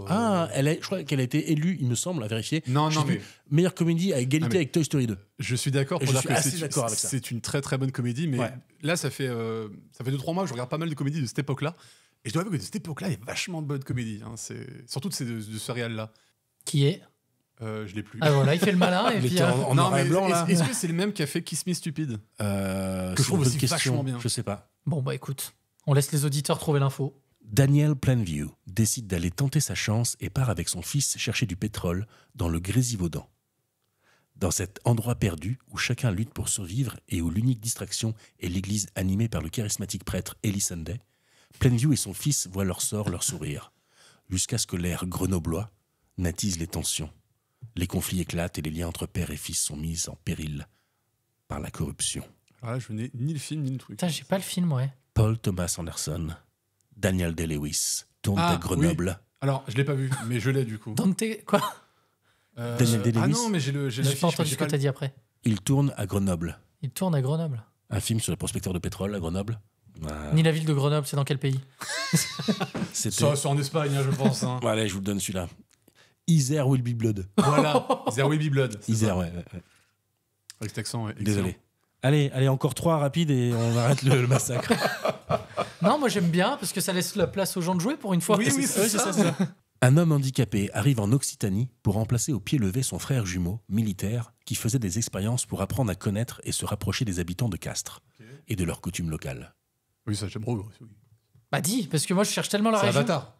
Ah, je crois qu'elle a été élue, il me semble, à vérifier. Non, J'ai non, vu mais meilleure comédie à égalité Ah, mais- avec Toy Story 2. je suis d'accord Et pour je dire suis que assez d'accord avec ça. c'est une très très bonne comédie, mais Ouais. là, ça fait 2-3 mois que je regarde pas mal de comédies de cette époque-là. Et je dois avouer que de cette époque-là, il y a vachement de bonnes comédies. Hein. Surtout de ce réal-là. Qui est Je l'ai plus. Ah voilà, il fait le malin et Il puis. était en non, noir et mais blanc, là. est-ce que c'est le même qui a fait Kiss Me Stupid Que je trouve aussi vachement bien. Je sais pas. Bon bah écoute, on laisse les auditeurs trouver l'info. Daniel Plainview décide d'aller tenter sa chance et part avec son fils chercher du pétrole dans le Grésivaudan. Dans cet endroit perdu où chacun lutte pour survivre et où l'unique distraction est l'église animée par le charismatique prêtre Eli Sunday, Plainview et son fils voient leur sort leur sourire, jusqu'à ce que l'air grenoblois n'attise les tensions. Les conflits éclatent et les liens entre père et fils sont mis en péril par la corruption. Alors là, je n'ai ni le film ni le truc. Putain, j'ai pas le film, ouais. Paul Thomas Anderson, Daniel Day-Lewis tournent Ah, à Grenoble. Alors, je l'ai pas vu, mais je l'ai du coup. Dante, quoi Daniel Ah Day-Lewis. non, mais j'ai J'ai l'affiche, pas mais entendu j'ai ce que pas t'as dit après. Il tourne à Grenoble. Il tourne à Grenoble. Un film sur le prospecteur de pétrole à Grenoble. Ni la ville de Grenoble, c'est dans quel pays? C'était... Ça, c'est en Espagne, hein, je pense. Hein. Bon, allez, je vous le donne celui-là. Isère Will Be Blood. Voilà, There Will Be Blood. c'est Isère, ça. ouais. Avec cet accent, ouais. Désolé. Allez, encore 3 rapides et on arrête le massacre. Non, moi j'aime bien parce que ça laisse la place aux gens de jouer pour une fois. Oui, oui, c'est ça. Un homme handicapé arrive en Occitanie pour remplacer au pied levé son frère jumeau, militaire, qui faisait des expériences pour apprendre à connaître et se rapprocher des habitants de Castres et de leurs coutumes locales. Oui, ça, j'aime trop. Oui. Bah dis, parce que moi je cherche tellement la C'est région. Avatar.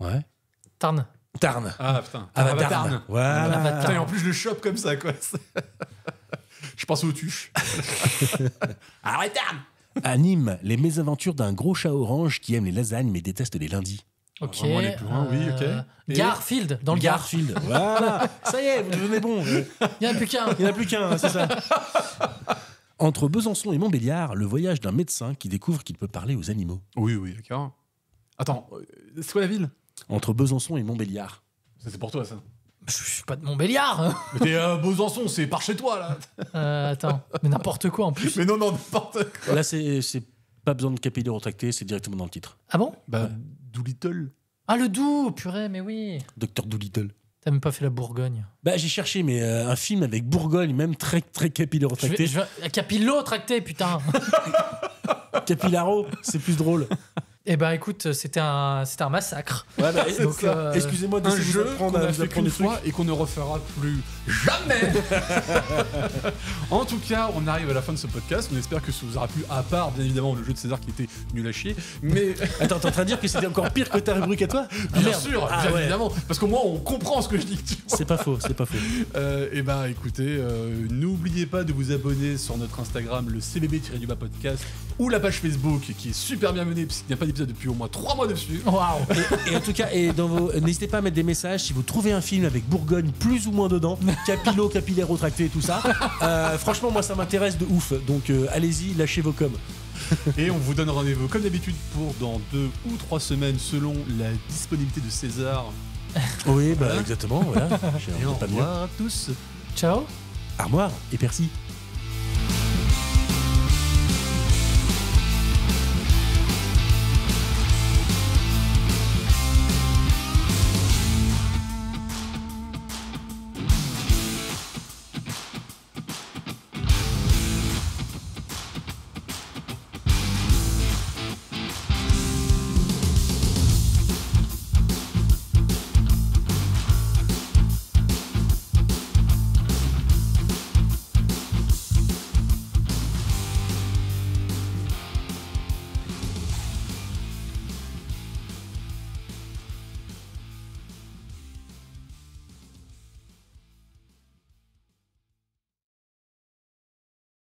Ouais. Tarn. Tarn. Ah, putain. Avatar. Voilà. Avatar. Putain, et en plus, je le chope comme ça, quoi. Je pense aux tuches. À Nîmes, les mésaventures d'un gros chat orange qui aime les lasagnes mais déteste les lundis. Ok. Vraiment aller plus loin, oui, ok. Et- Garfield, dans le Gard. Garfield. Voilà. Ça y est, vous devenez bon. Il n'y en a plus qu'un. Il n'y en a plus qu'un, c'est ça. Entre Besançon et Montbéliard, le voyage d'un médecin qui découvre qu'il peut parler aux animaux. Oui, d'accord. Attends, c'est quoi la ville? Entre Besançon et Montbéliard. Ça, c'est pour toi, ça. Je suis pas de Montbéliard. Mais t'es à Besançon, c'est par chez toi, là. Attends, mais n'importe quoi en plus. Mais non, n'importe quoi. Là, c'est pas besoin de capillo retracté, c'est directement dans le titre. Ah bon? Bah, Doolittle. Ah le Doubs, purée, mais oui. Docteur Doolittle. T'as même pas fait la Bourgogne. Bah, j'ai cherché, mais un film avec Bourgogne, même très, très capillo retracté. Capillo tracté, putain. Capillaro, c'est plus drôle. Eh ben écoute, c'était un massacre. Ouais, bah, Donc, excusez-moi de Un vous jeu apprendre qu'on à a vous fait apprendre qu'une des trucs. fois et qu'on ne refera plus. Jamais. En tout cas, on arrive à la fin de ce podcast. On espère que ça vous aura plu, à part bien évidemment le jeu de César qui était nul à chier. Mais Attends, t'es en train de dire que c'était encore pire que ta rubrique à toi? bien sûr, bien évidemment, parce qu'au moins on comprend ce que je dis. Tu vois. C'est pas faux, c'est pas faux. Et ben écoutez, n'oubliez pas de vous abonner sur notre Instagram, le CBB-du-bas podcast, ou la page Facebook qui est super bien menée, puisqu'il n'y a pas d'épisode depuis au moins 3 mois dessus. Waouh. Et en tout cas, n'hésitez pas à mettre des messages si vous trouvez un film avec Bourgogne plus ou moins dedans, capillo, capillaire retracté et tout ça. Franchement, moi ça m'intéresse de ouf. Donc allez-y, lâchez vos coms. Et on vous donne rendez-vous comme d'habitude pour dans 2 ou 3 semaines selon la disponibilité de César. Oui, bah exactement, voilà. Et au revoir à tous. Ciao. Armoire et Percy.